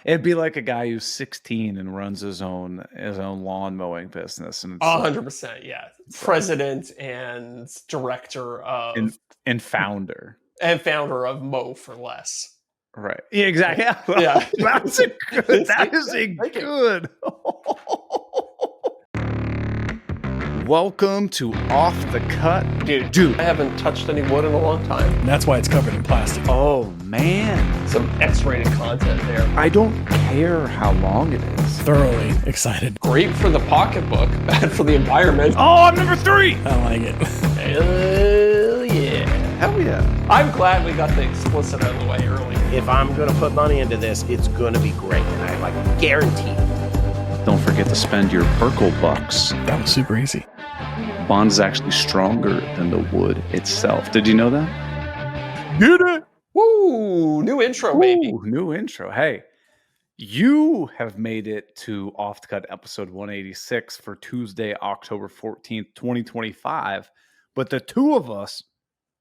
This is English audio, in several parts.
It'd be like a guy who's 16 and runs his own lawn mowing business, and it's 100%, yeah. President and director of and founder and founder of Mow4Less. Right. Yeah, exactly. Yeah. That's a good. That is a Thank you. good. Welcome to Off the Cut. Dude, I haven't touched any wood in a long time. And that's why it's covered in plastic. Oh, man. Some X-rated content there. I don't care how long it is. Thoroughly excited. Great for the pocketbook, bad for the environment. Oh, I'm number 3. I like it. Hell yeah. Hell yeah. I'm glad we got the explicit out of the way early. If I'm going to put money into this, it's going to be great. And I guarantee it. Don't forget to spend your Burkle bucks. That was super easy. Bond is actually stronger than the wood itself. Did you know that? Get it? Woo! New intro, baby. Ooh, new intro. Hey, you have made it to Off the Cut episode 186 for Tuesday, October 14th, 2025. But the two of us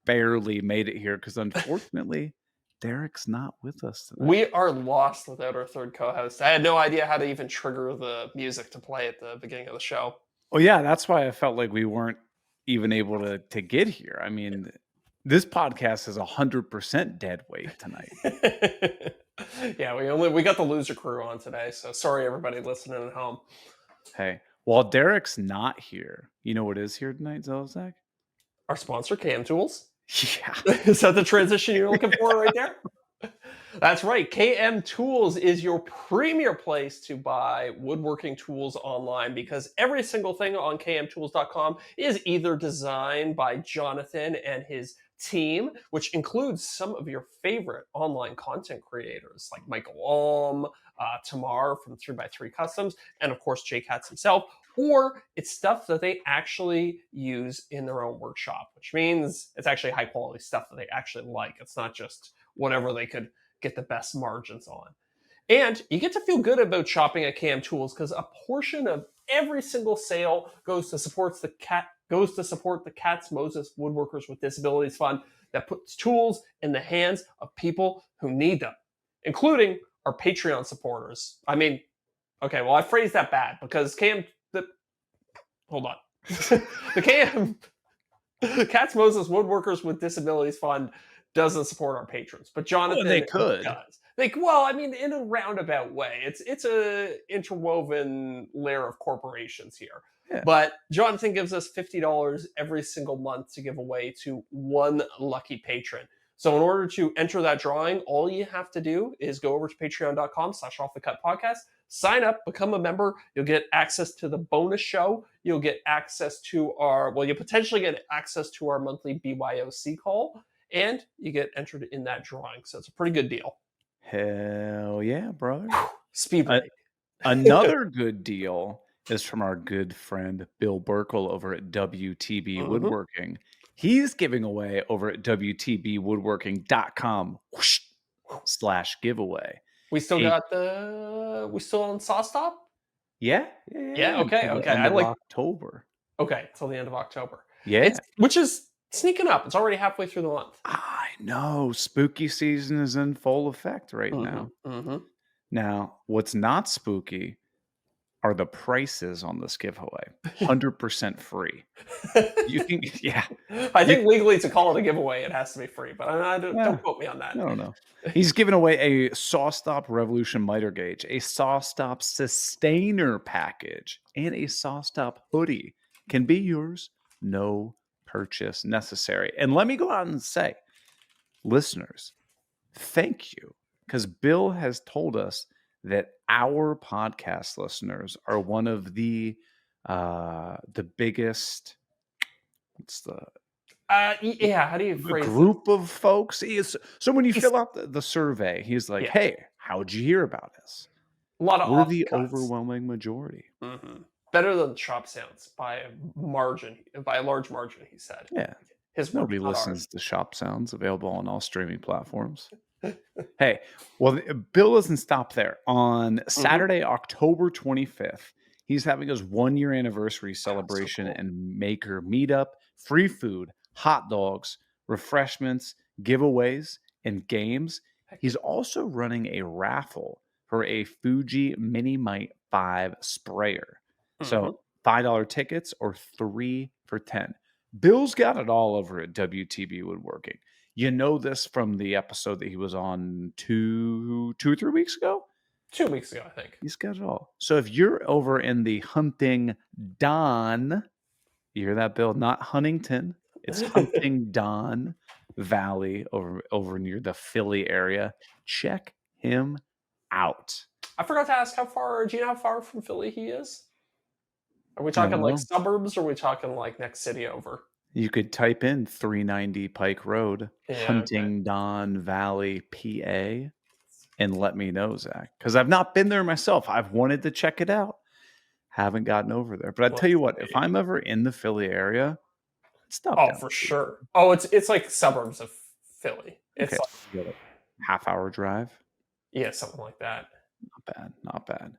barely made it here because unfortunately, Deric's not with us tonight. We are lost without our third co-host. I had no idea how to even trigger the music to play at the beginning of the show. Well, yeah, that's why I felt like we weren't even able to get here. I mean, this podcast is 100% dead weight tonight. Yeah, we got the loser crew on today, so sorry everybody listening at home. Hey, while Derek's not here, you know what is here tonight, Zach? Our sponsor, KM Tools. Yeah. Is that the transition you're looking for right there? That's right. KM Tools is your premier place to buy woodworking tools online because every single thing on kmtools.com is either designed by Jonathan and his team, which includes some of your favorite online content creators like Michael Alm, Tamar from 3x3 Customs, and of course Jake Hatz himself, or it's stuff that they actually use in their own workshop, which means it's actually high quality stuff that they actually like. It's not just whatever they could get the best margins on. And you get to feel good about shopping at KM Tools because a portion of every single sale goes to support the Katz Moses Woodworkers with Disabilities Fund that puts tools in the hands of people who need them, including our Patreon supporters. I mean, okay, well, I phrased that bad because hold on. The Katz Moses Woodworkers with Disabilities Fund doesn't support our patrons, but Jonathan they could. does. I mean, in a roundabout way. It's a interwoven layer of corporations here. Yeah. But Jonathan gives us $50 every single month to give away to one lucky patron. So in order to enter that drawing, all you have to do is go over to patreon.com/offthecutpodcast, sign up, become a member. You'll get access to the bonus show. You'll get access to you'll potentially get access to our monthly BYOC call, and you get entered in that drawing. So it's a pretty good deal. Hell yeah, brother. Speed break. Another good deal is from our good friend Bill Burkle over at WTB Woodworking. He's giving away over at WTBwoodworking.com/giveaway. We still on SawStop? Yeah. Okay. I like October. Okay, till the end of October. Yeah. Which is sneaking up. It's already halfway through the month. I know. Spooky season is in full effect right now. Now, what's not spooky are the prices on this giveaway. 100% free. You can, yeah. I think legally to call it a giveaway, it has to be free, but don't quote me on that. No. He's giving away a SawStop Revolution miter gauge, a SawStop Sustainer package, and a SawStop hoodie. Can be yours. No purchase necessary. And let me go out and say, listeners, thank you, because Bill has told us that our podcast listeners are one of the biggest. What's the? How do you phrase group of folks? So when you fill out the survey, he's like, "Hey, how'd you hear about us?" We're the overwhelming majority. Mm-hmm. Better than Shop Sounds by a large margin, he said. Yeah. Nobody listens to Shop Sounds, available on all streaming platforms. Hey, well, Bill doesn't stop there. On Saturday, October 25th, he's having his 1-year anniversary celebration and maker meetup, free food, hot dogs, refreshments, giveaways, and games. He's also running a raffle for a Fuji Mini Mite 5 sprayer. Mhm. So $5 tickets or 3 for 10. Bill's got it all over at WTB Woodworking. You know this from the episode that he was on two or 3 weeks ago? 2 weeks ago, I think. He's got it all. So if you're over in the Hunting Don, you hear that, Bill? Not Huntington. It's Hunting Don Valley over near the Philly area. Check him out. I forgot to ask do you know how far from Philly he is? Are we Don't talking like know. suburbs or are we talking like next city over? You could type in 390 Pike Road, Yeah, Hunting Don Valley, PA, and let me know, Zach. Because I've not been there myself. I've wanted to check it out. Haven't gotten over there. But I tell you what, if I'm ever in the Philly area, stop Oh, down. for sure. Oh, it's like suburbs of Philly. It's Okay. like, You got a half-hour drive. yeah, something like that. Not bad. Not bad.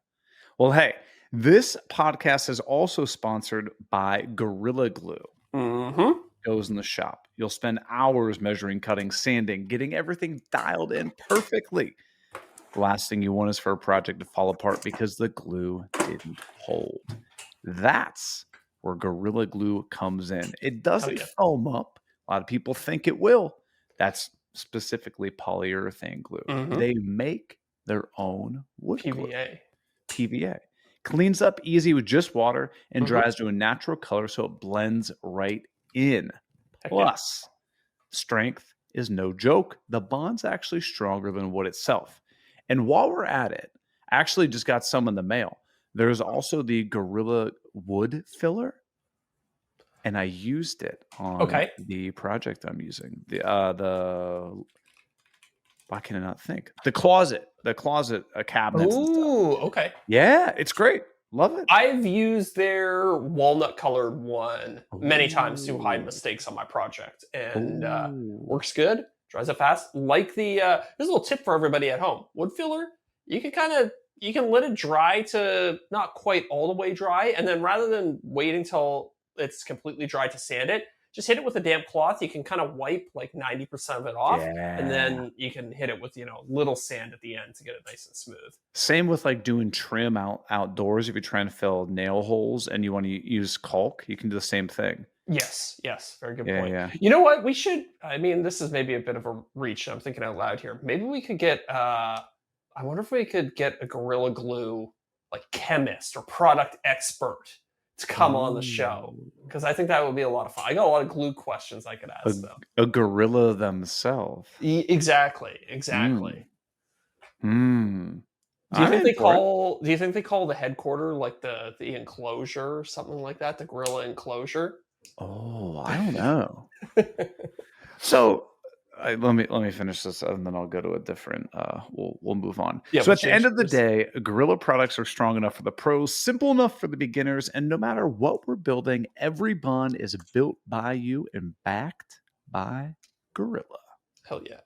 Well, hey, this podcast is also sponsored by Gorilla Glue. Mm-hmm. Goes in the shop. You'll spend hours measuring, cutting, sanding, getting everything dialed in perfectly. The last thing you want is for a project to fall apart because the glue didn't hold. That's where Gorilla Glue comes in. It doesn't foam up. A lot of people think it will. That's specifically polyurethane glue. Mhm. They make their own wood glue. PVA. PVA. Cleans up easy with just water and Mhm. dries to a natural color so it blends right in. Heck yeah. Plus, strength is no joke. The bond's actually stronger than wood itself. And while we're at it, I actually just got some in the mail. There's also the Gorilla Wood Filler, and I used it on the project I'm using. Why can I not think? The closet cabinets and stuff. Ooh, okay. Yeah, it's great. Love it. I've used their walnut colored one many times to hide Ooh. mistakes on my project, and Ooh. works good. Dries up fast. Like the here's a little tip for everybody at home. Wood filler, you can let it dry to not quite all the way dry, and then rather than waiting till it's completely dry to sand it, just hit it with a damp cloth. You can kind of wipe like 90% of it off, and then you can hit it with little sand at the end to get it nice and smooth. Same with like doing trim outdoors. If you're trying to fill nail holes and you want to use caulk, you can do the same thing. Yes, very good point. Yeah. You know what? We should. I mean, this is maybe a bit of a reach. I'm thinking out loud here. Maybe we could get. I wonder if we could get a Gorilla Glue like chemist or product expert to come on the show, because I think that would be a lot of fun. I got a lot of glue questions I could ask them. A gorilla themselves. Exactly. Hmm. Do you think they call the headquarter like the enclosure or something like that? The gorilla enclosure? Oh, I don't know. So let me finish this and then I'll go to a different we'll move on. Yeah, so at the end of the day, Gorilla products are strong enough for the pros, simple enough for the beginners, and no matter what we're building, every bond is built by you and backed by Gorilla. Hell yeah.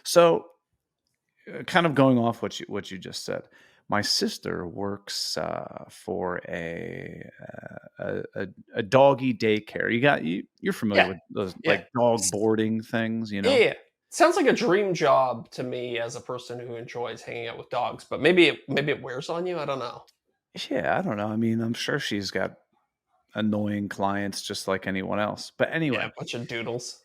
So kind of going off what you just said, my sister works for a doggy daycare. You're familiar with those like dog boarding things, Yeah. Sounds like a dream job to me as a person who enjoys hanging out with dogs, but maybe it wears on you. I don't know. Yeah, I don't know. I mean, I'm sure she's got annoying clients just like anyone else. But anyway, a bunch of doodles.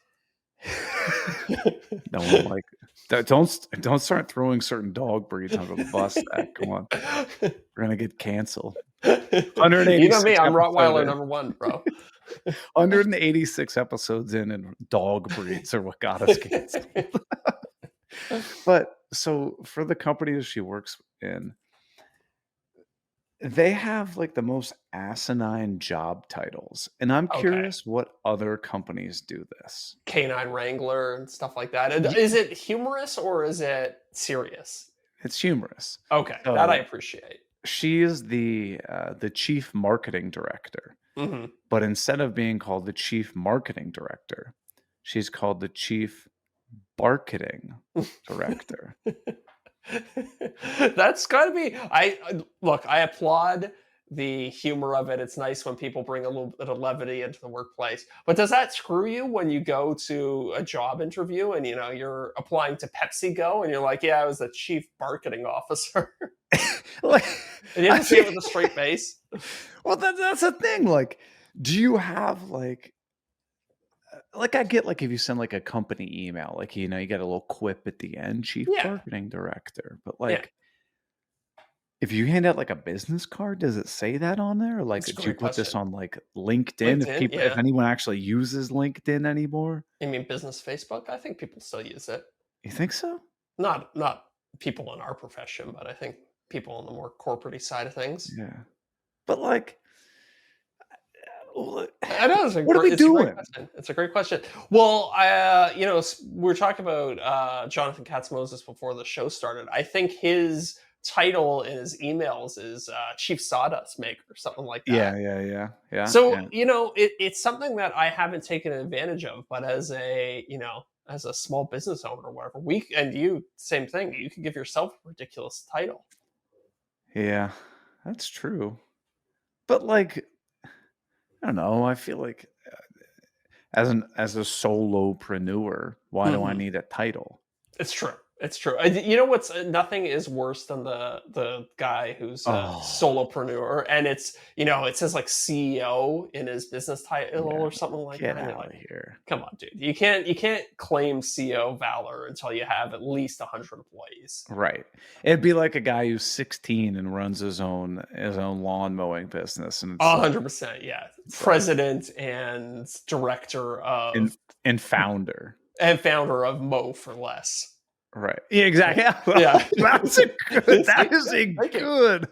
No one like that. Don't start throwing certain dog breeds under the bus. Come on, we're gonna get canceled. 186 You know me, I'm Rottweiler #1, bro. 186 episodes in, and dog breeds are what got us canceled. But so for the company that she works in, they have like the most asinine job titles, and I'm curious what other companies do this. Canine Wrangler and stuff like that. Is it humorous or is it serious? It's humorous. Okay, that I appreciate. She is the chief marketing director, but instead of being called the chief marketing director, she's called the chief barketing director. That's got to be. I applaud the humor of it. It's nice when people bring a little bit of levity into the workplace. But does that screw you when you go to a job interview and you're applying to PepsiCo and you're like, yeah, I was the chief marketing officer, Like, and you have I to say it mean, with a straight face? well, that's the thing. Like, do you have I get like if you send like a company email, like you get a little quip at the end, chief Yeah, marketing director. But yeah. like, if you hand out like a business card, does it say that on there? Or like, That's a do you great put this question. on like LinkedIn? LinkedIn, If yeah. anyone actually uses LinkedIn anymore, You mean business Facebook? I think people still use it. you think so? Not people in our profession, but I think people on the more corporate side of things. Yeah. But like, what I know it's are we it's a great doing? question. It's a great question. Well, we were talking about Jonathan Katz-Moses before the show started. I think his title in his emails is Chief Sawdust Maker or something like that. Yeah. So it's something that I haven't taken advantage of, but as a small business owner or whatever, same thing. You could give yourself a ridiculous title. Yeah, that's true. But like, I don't know. I feel like as a solopreneur, why do I Mhm. need a title? It's true. It's true. You know what's nothing is worse than the guy who's a Oh, solopreneur, and it says like CEO in his business title yeah. or something like Get that. And you're out like, of here. come on, dude. You can't claim CEO valor until you have at least 100 employees. Right. It'd be like a guy who's 16 and runs his own lawn mowing business, and it's like 100%, yeah. it's like President and director and of and founder. and founder of Mow4Less. Right. Yeah, exactly. Yeah. That's a good. That See? is a Thank you. good.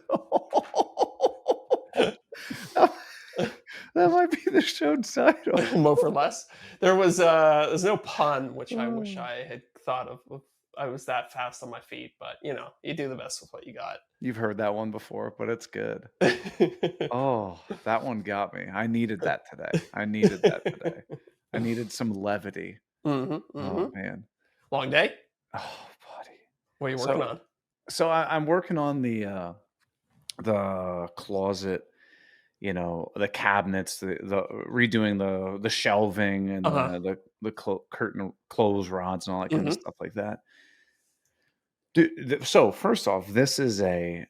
That might be the show title. Mow4Less. There's no pun, which I wish Oh. I had thought of. I was that fast on my feet, but you do the best with what you got. You've heard that one before, but it's good. Oh, that one got me. I needed that today. I needed some levity. hmm Oh hmm man. Long day. Oh, buddy. What are you working So on? I'm working on the closet, the cabinets, the redoing the shelving and Uh-huh. the curtain clothes rods and all that kind of hmm stuff like that. Dude, so first off, this is a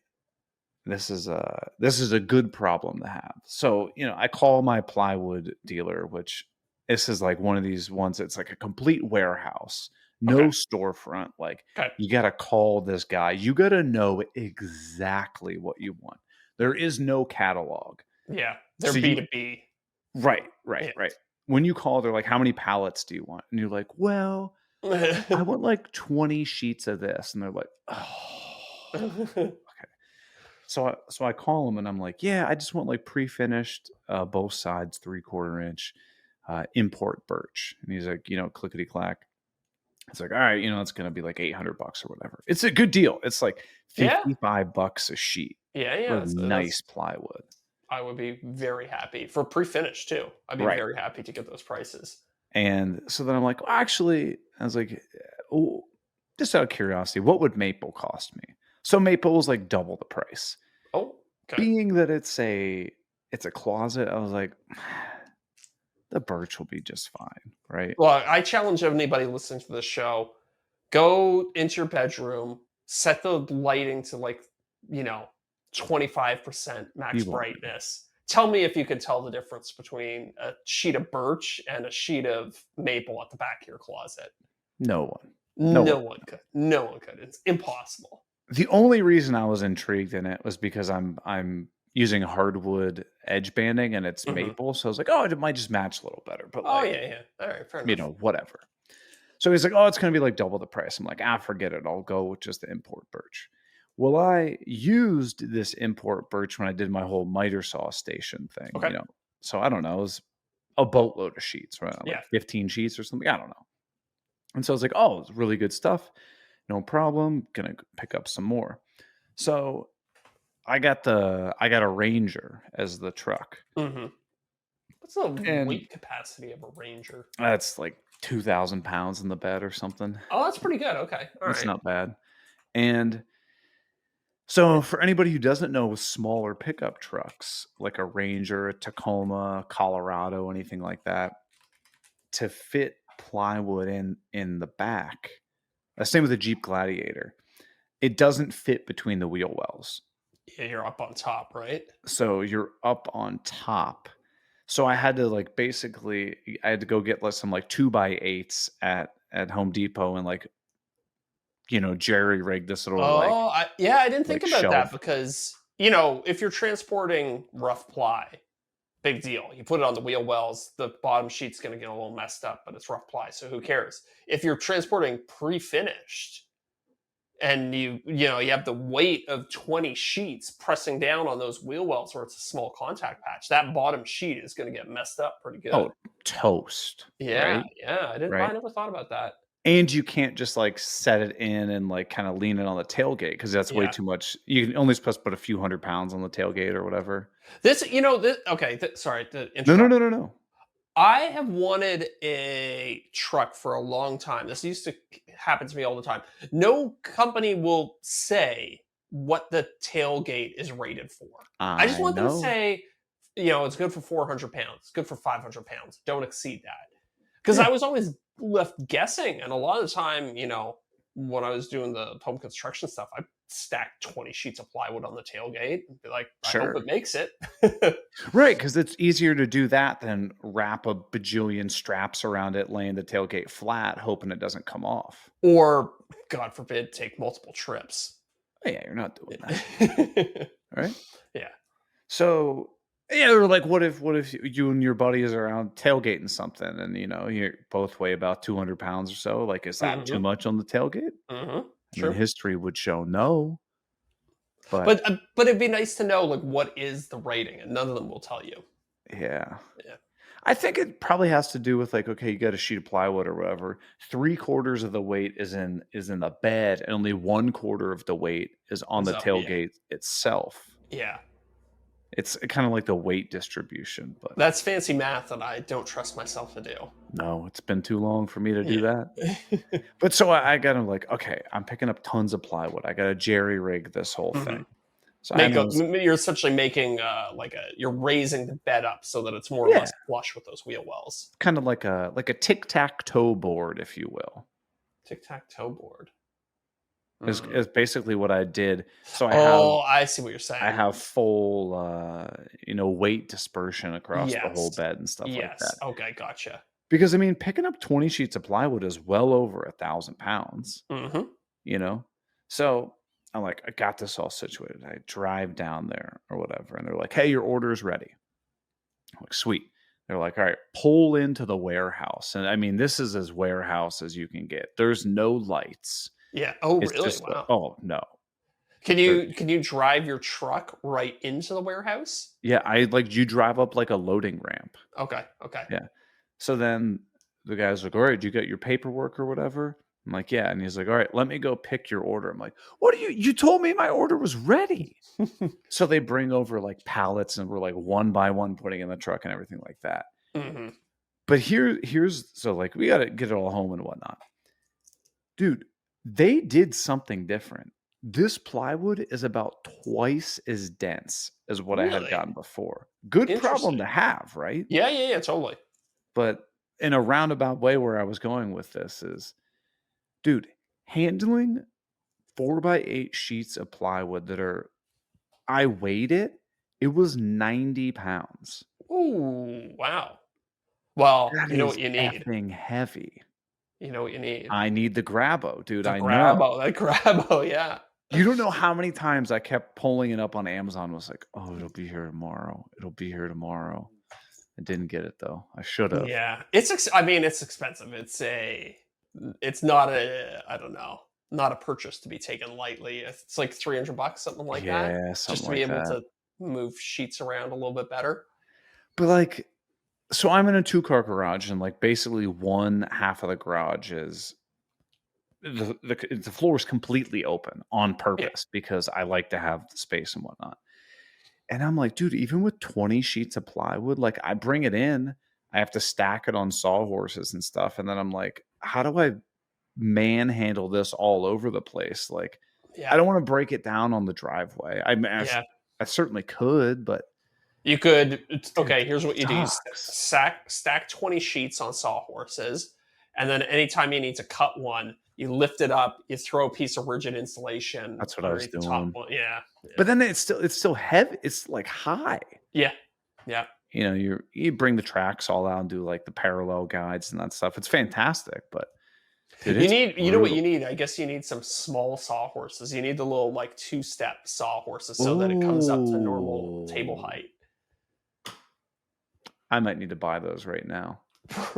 good problem to have. So, I call my plywood dealer, which this is like one of these ones that's like a complete warehouse, no Okay. storefront. Like, Okay. you got to call this guy. You got to know exactly what you want. There is no catalog. Yeah. They're So you B2B. right. Yeah. When you call, they're like, "How many pallets do you want?" And you're like, "Well, I want like 20 sheets of this." And they're like, "Oh." Okay. So I call him and I'm like, "Yeah, I just want like pre-finished, both sides, 3/4 inch, import birch." And he's like, clickety clack. It's like, all right, it's gonna be like $800 or whatever. It's a good deal. It's like Yeah. $55 a sheet Yeah. for nice plywood. I would be very happy for pre-finished too. I'd be Right. very happy to get those prices. And so then I'm like, well, actually, I was like, oh, just out of curiosity, what would maple cost me? So maple was like double the price. Oh, okay. Being that it's a closet, I was like, the birch will be just fine, right? Well, I challenge anybody listening to this show, go into your bedroom, set the lighting to 25% max You won't. brightness. Tell me if you can tell the difference between a sheet of birch and a sheet of maple at the back of your closet. No one. No one could. No one could. It's impossible. The only reason I was intrigued in it was because I'm using hardwood edge banding and it's maple, so I was like, oh, it might just match a little better. But Oh yeah. All right, fair enough. Whatever. So he's like, oh, it's going to be like double the price. I'm like, forget it. I'll go with just the import birch. Well, I used this import birch when I did my whole miter saw station thing, Okay. So I don't know. It was a boatload of sheets, right? Like Yeah. 15 sheets or something. I don't know. And so I was like, oh, it's really good stuff. No problem. Gonna pick up some more. So I got a Ranger as the truck. Mm-hmm. What's the And weight capacity of a Ranger? that's like 2,000 pounds in the bed or something. Oh, that's pretty good. Okay. All That's right. not bad. And So for anybody who doesn't know, with smaller pickup trucks like a Ranger, a Tacoma, Colorado, anything like that, to fit plywood in the back, same with the Jeep Gladiator, it doesn't fit between the wheel wells. Yeah, you're up on top, right? So you're up on top. So I had to I had to go get some 2x8s at Home Depot and jerry rig this little Oh, I didn't think about that shelf. because, if you're transporting rough ply, big deal. You put it on the wheel wells, the bottom sheet's going to get a little messed up, but it's rough ply, so who cares? If you're transporting pre-finished and you have the weight of 20 sheets pressing down on those wheel wells where it's a small contact patch, that bottom sheet is going to get messed up pretty good. Oh, toast. Yeah, right? yeah. I never thought about that. And you can't just set it in and kind of lean it on the tailgate because that's way Yeah. too much. You can only supposed to put a few 100 pounds on the tailgate or whatever. Sorry to interrupt. No. I have wanted a truck for a long time. This used to happen to me all the time. No company will say what the tailgate is rated for. I just want them to say, it's good for 400 pounds. It's good for 500 pounds. Don't exceed that. Because I was always left guessing. And a lot of the time, when I was doing the home construction stuff, I stacked 20 sheets of plywood on the tailgate and be like, I hope it makes it. Right, because it's easier to do that than wrap a bajillion straps around it, laying the tailgate flat, hoping it doesn't come off. Or, God forbid, take multiple trips. Oh, yeah, you're not doing that. Right? Yeah. So, they're like, what if you and your buddies are around tailgating something and, you both weigh about 200 pounds or so? Is that too much on the tailgate? Mm-hmm. True. History would show no. But it'd be nice to know what is the rating, and none of them will tell you. Yeah. I think it probably has to do with okay, you got a sheet of plywood or whatever. 3/4 of the weight is in the bed, and only 1/4 of the weight is on the tailgate itself. Yeah. It's kind of like the weight distribution, but that's fancy math that I don't trust myself to do. No, it's been too long for me to do that. But so I got him okay, I'm picking up tons of plywood. I got to jerry rig this whole thing. So you're essentially making you're raising the bed up so that it's more or less flush with those wheel wells. Kind of like a tic-tac-toe board, if you will. Tic-tac-toe board. Is basically what I did. So I see what you're saying. I have full, weight dispersion across the whole bed and stuff like that. Okay, gotcha. Because picking up 20 sheets of plywood is well over 1,000 pounds. So I'm like, I got this all situated. I drive down there or whatever, and they're like, "Hey, your order's ready." I'm like, "Sweet." They're like, "All right, pull into the warehouse." And this is as warehouse as you can get. There's no lights. Yeah. Oh, it's really? Wow. Oh, no. Can you drive your truck right into the warehouse? Yeah, you drive up a loading ramp. Okay. Yeah. So then the guy's like, "All right, you got your paperwork or whatever?" I'm like, "Yeah." And he's like, "All right, let me go pick your order." I'm like, "What are you told me my order was ready." So they bring over pallets and we're one by one putting in the truck and everything like that. Mm-hmm. But here's we got to get it all home and whatnot. Dude, they did something different. This plywood is about twice as dense as what I had gotten before. Good problem to have, right? Yeah, totally. But in a roundabout way, where I was going with this is, dude, handling 4x8 sheets of plywood I weighed it. It was 90 pounds. Ooh, wow. Well, That you know is what you need. effing heavy. You know what you need. I need the Grabo, dude. That Grabo, yeah. You don't know how many times I kept pulling it up on Amazon. Was like, "Oh, it'll be here tomorrow. It'll be here tomorrow." I didn't get it though. I should have. Yeah, it's expensive. It's not not a purchase to be taken lightly. It's like $300, something like that. Yeah, just to be able to move sheets around a little bit better. But so I'm in a 2-car garage, and basically one half of the garage is the floor is completely open on purpose because I like to have the space and whatnot. And I'm like, dude, even with 20 sheets of plywood, I bring it in, I have to stack it on sawhorses and stuff. And then I'm like, how do I manhandle this all over the place? Yeah. I don't want to break it down on the driveway. I mean, Yeah. I certainly could, but You could. Okay, here's what you do: you sucks. stack 20 sheets on sawhorses, and then anytime you need to cut one, you lift it up, you throw a piece of rigid insulation That's what I was underneath the top doing. one. Yeah. But then it's still heavy. It's like high. Yeah. Yeah. You know, you bring the tracks all out and do like the parallel guides and that stuff. It's fantastic, but dude, You know what you need? I guess you need some small sawhorses. You need the little like 2-step sawhorses so that it comes up to normal table height. I might need to buy those right now.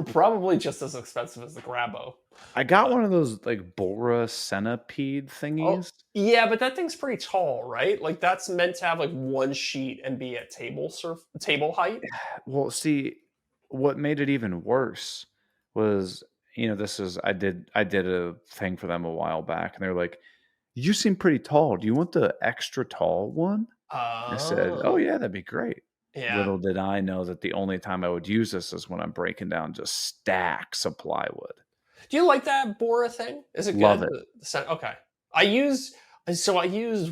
Probably just as expensive as the Grabo. I got one of those like Bora centipede thingies. Yeah, but that thing's pretty tall, right? Like that's meant to have like one sheet and be at table height. Well, see, what made it even worse was, I did a thing for them a while back, and they're like, "You seem pretty tall. Do you want the extra tall one?" I said, "Oh yeah, that'd be great." Yeah. Little did I know that the only time I would use this is when I'm breaking down just stacks of plywood. Do you like that Bora thing? Is it Love good? Okay. I used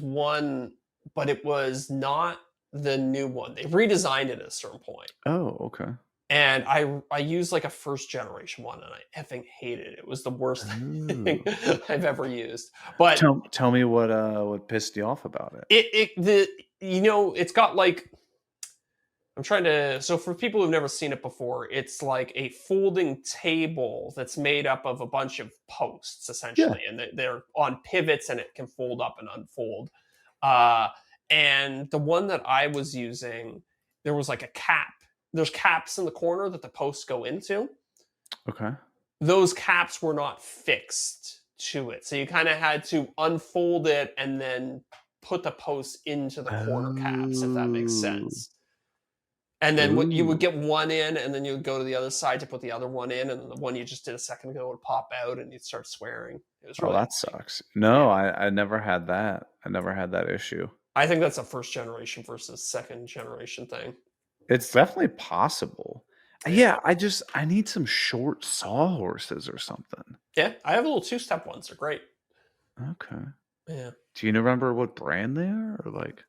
one, but it was not the new one. They redesigned it at a certain point. Oh, okay. And I used like a first generation one, and I effing hated it. It was the worst thing I've ever used. But tell me what pissed you off about it. It's got like, so for people who've never seen it before, it's like a folding table that's made up of a bunch of posts, essentially. Yeah. And they're on pivots, and it can fold up and unfold. And the one that I was using, there was like a cap. There's caps in the corner that the posts go into. Okay. Those caps were not fixed to it. So you kind of had to unfold it and then put the posts into the corner caps, if that makes sense. And then you would get one in, and then you would go to the other side to put the other one in, and the one you just did a second ago would pop out, and you'd start swearing. It was really that sucks. No, I never had that. I never had that issue. I think that's a first generation versus second generation thing. It's definitely possible. Yeah, I need some short sawhorses or something. Yeah, I have little 2-step ones. They're great. Okay. Yeah. Do you remember what brand they are? Or like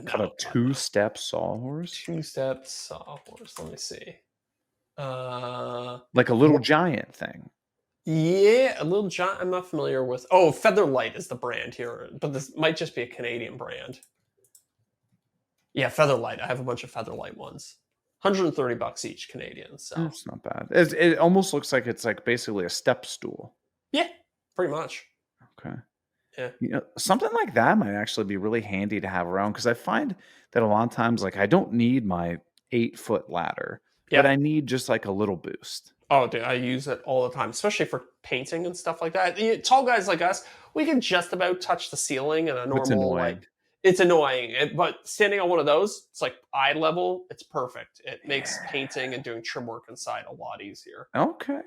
cut a 2-step sawhorse? 2-step sawhorse. Let me see. Like a little giant thing. Yeah, a little giant. I'm not familiar with. Oh, Featherlight is the brand here, but this might just be a Canadian brand. Yeah, Featherlight. I have a bunch of Featherlight ones. $130 each Canadian. So that's not bad. It almost looks like it's like basically a step stool. Yeah, pretty much. Okay. Yeah. Something like that might actually be really handy to have around, because I find that a lot of times, like, I don't need my 8-foot ladder, but I need just like a little boost. Oh, dude, I use it all the time, especially for painting and stuff like that. Tall guys like us, we can just about touch the ceiling in a normal, it's annoying. But standing on one of those, it's like eye level. It's perfect. It makes painting and doing trim work inside a lot easier. Okay.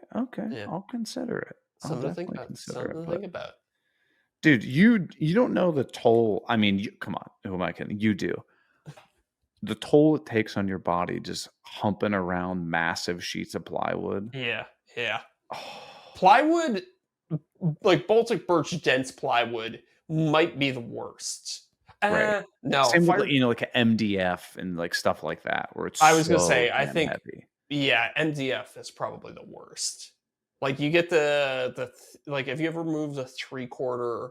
Yeah. I'll consider it. Something to think about. Dude, you don't know the toll. I mean, come on. Who am I kidding? You do. The toll it takes on your body just humping around massive sheets of plywood. Yeah. Plywood, like Baltic birch dense plywood, might be the worst. Right. No. Same with, like an MDF and like stuff like that, where it's I was going to say, I think, heavy. Yeah, MDF is probably the worst. Like you get like, have you ever moved a 3/4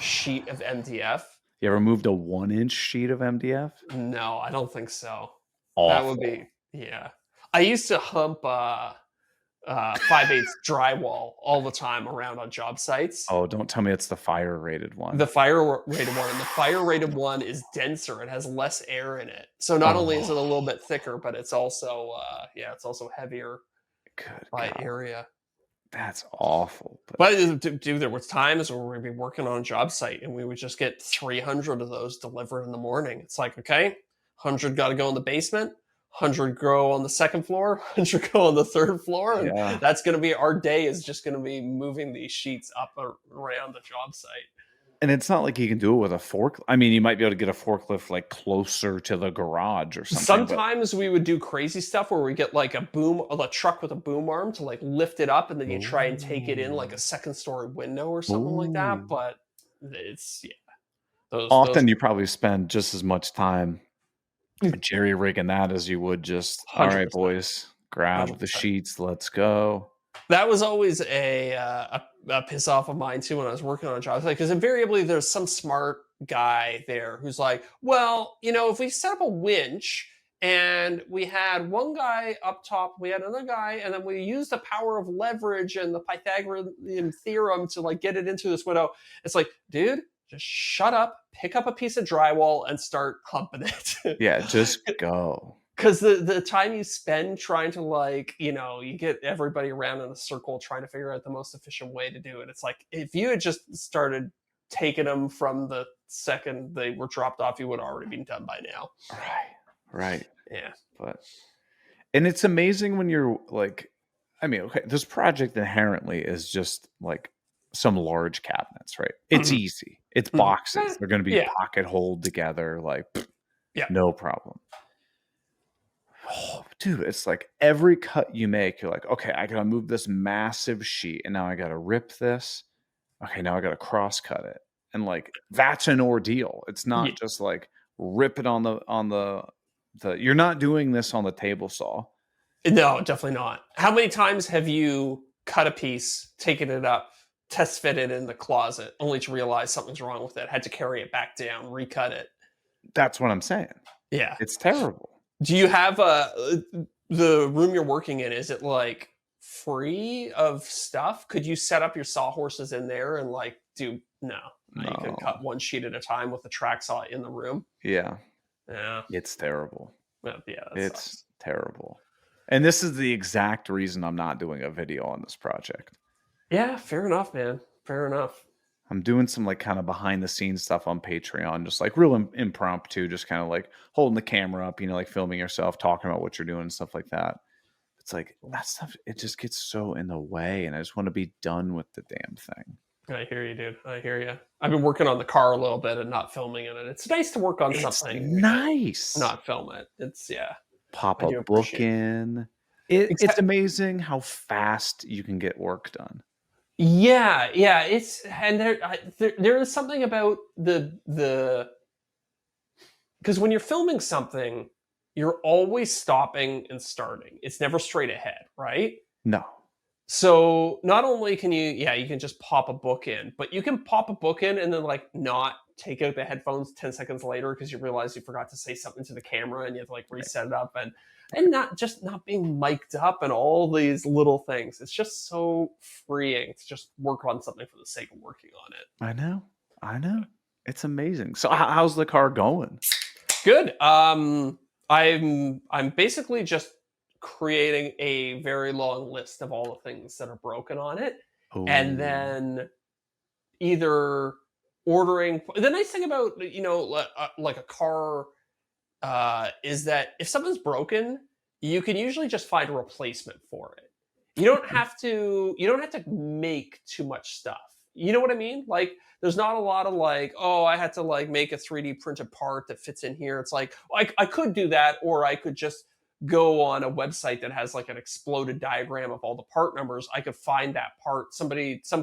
sheet of MDF? You ever moved a 1-inch sheet of MDF? No, I don't think so. Awful. That would be, yeah. I used to hump 5/8 drywall all the time around on job sites. Oh, don't tell me it's the fire rated one. The fire rated one, and the fire rated one is denser. It has less air in it. So not only is it a little bit thicker, but it's also it's also heavier by area. That's awful. But dude, there were times where we'd be working on a job site and we would just get 300 of those delivered in the morning. It's like, okay, 100 got to go in the basement, 100 go on the second floor, 100 go on the third floor. And that's going to be our day, is just going to be moving these sheets up around the job site. And it's not like you can do it with a fork. I mean, you might be able to get a forklift like closer to the garage or something. Sometimes we would do crazy stuff where we get like a truck with a boom arm to like lift it up, and then you try and take it in like a second story window or something like that. But it's those Often you probably spend just as much time jerry rigging that as you would just, all right, 100%. boys, grab the 100%. sheets, let's go. That was always a piss off of mine too when I was working on jobs, like because invariably there's some smart guy there who's like, well, if we set up a winch and we had one guy up top, we had another guy, and then we used the power of leverage and the Pythagorean theorem to like get it into this window. It's like, dude, just shut up, pick up a piece of drywall and start humping it. Yeah, just go. Because the time you spend trying to like, you get everybody around in a circle trying to figure out the most efficient way to do it. It's like, if you had just started taking them from the second they were dropped off, you would have already been done by now. Right. Yeah. And it's amazing when you're like, I mean, okay, this project inherently is just like some large cabinets, right? It's easy. It's boxes. They're going to be pocket holed together, like, no problem. Oh, dude, it's like every cut you make, you're like, okay, I gotta move this massive sheet, and now I gotta rip this. Okay, now I gotta cross cut it, and like that's an ordeal. It's not just like rip it on the. You're not doing this on the table saw. No, definitely not. How many times have you cut a piece, taken it up, test fit it in the closet, only to realize something's wrong with it? Had to carry it back down, recut it. That's what I'm saying. Yeah, it's terrible. Do you have the room you're working in? Is it like free of stuff? Could you set up your sawhorses in there and like do no? You can cut one sheet at a time with the track saw in the room. Yeah, Yeah, it's terrible. Well, yeah, it's sucks. Terrible. And this is the exact reason I'm not doing a video on this project. Yeah, fair enough, man. Fair enough. I'm doing some like kind of behind the scenes stuff on Patreon, just like real impromptu, just kind of like holding the camera up, like filming yourself, talking about what you're doing and stuff like that. It's like that stuff, it just gets so in the way, and I just want to be done with the damn thing. I hear you, dude. I hear you. I've been working on the car a little bit and not filming in it. It's nice to work on something. Nice. Not film it. It's Pop a book in. It's amazing how fast you can get work done. Yeah, it's and there is something about the because when you're filming something, you're always stopping and starting. It's never straight ahead, right? No. So not only can you can just pop a book in, but you can pop a book in and then like not take out the headphones 10 seconds later because you realize you forgot to say something to the camera and you have to like reset it up and not being mic'd up and all these little things. It's just so freeing to just work on something for the sake of working on it. I know. It's amazing. So how's the car going? Good. I'm basically just creating a very long list of all the things that are broken on it. Ooh. And then either ordering. The nice thing about like a car is that if something's broken, you can usually just find a replacement for it. You don't have to make too much stuff. You know what I mean? Like there's not a lot of like, oh, I had to like make a 3D printed part that fits in here. It's like I could do that, or I could just go on a website that has like an exploded diagram of all the part numbers. I could find that part. Some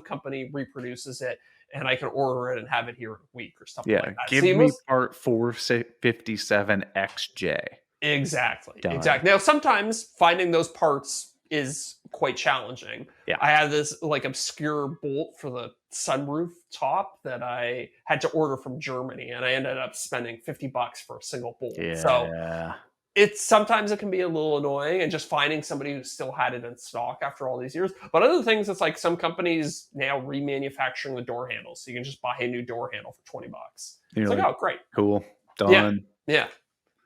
company reproduces it, and I can order it and have it here in a week or something like that. Give me part 457XJ. Exactly. Done. Exactly. Now, sometimes finding those parts is quite challenging. Yeah. I had this like obscure bolt for the sunroof top that I had to order from Germany, and I ended up spending $50 for a single bolt. Yeah. So sometimes it can be a little annoying, and just finding somebody who still had it in stock after all these years. But other things, it's like some companies now remanufacturing the door handles, so you can just buy a new door handle for $20. It's like, oh, great, cool, done. Yeah.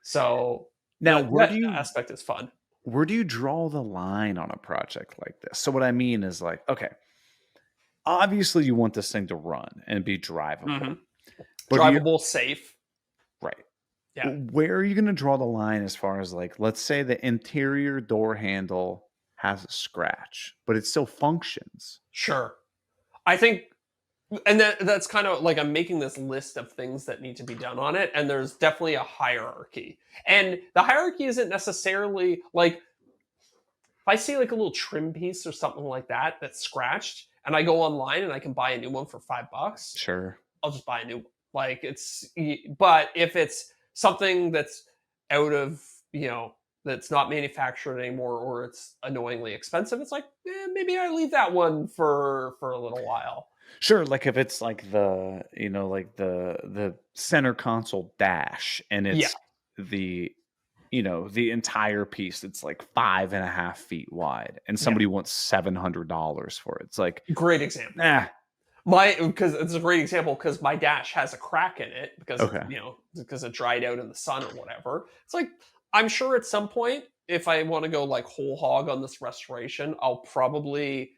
So now, that aspect is fun. Where do you draw the line on a project like this? So what I mean is like, okay, obviously you want this thing to run and be drivable, drivable, safe, right? Yeah. Where are you going to draw the line as far as like, let's say the interior door handle has a scratch, but it still functions. Sure. I think, and that's kind of like I'm making this list of things that need to be done on it. And there's definitely a hierarchy. And the hierarchy isn't necessarily like, if I see like a little trim piece or something like that that's scratched, and I go online and I can buy a new one for $5. Sure. I'll just buy a new one. Like but if it's something that's out of, that's not manufactured anymore, or it's annoyingly expensive, it's like, maybe I leave that one for a little while. Sure, like if it's like the center console dash, and Yeah. it's the the entire piece, it's like 5.5 feet wide, and somebody wants $700 for it. It's like, Great example. nah. Because it's a great example, because my dash has a crack in it because Okay. because it dried out in the sun or whatever. It's like, I'm sure at some point, if I want to go like whole hog on this restoration, I'll probably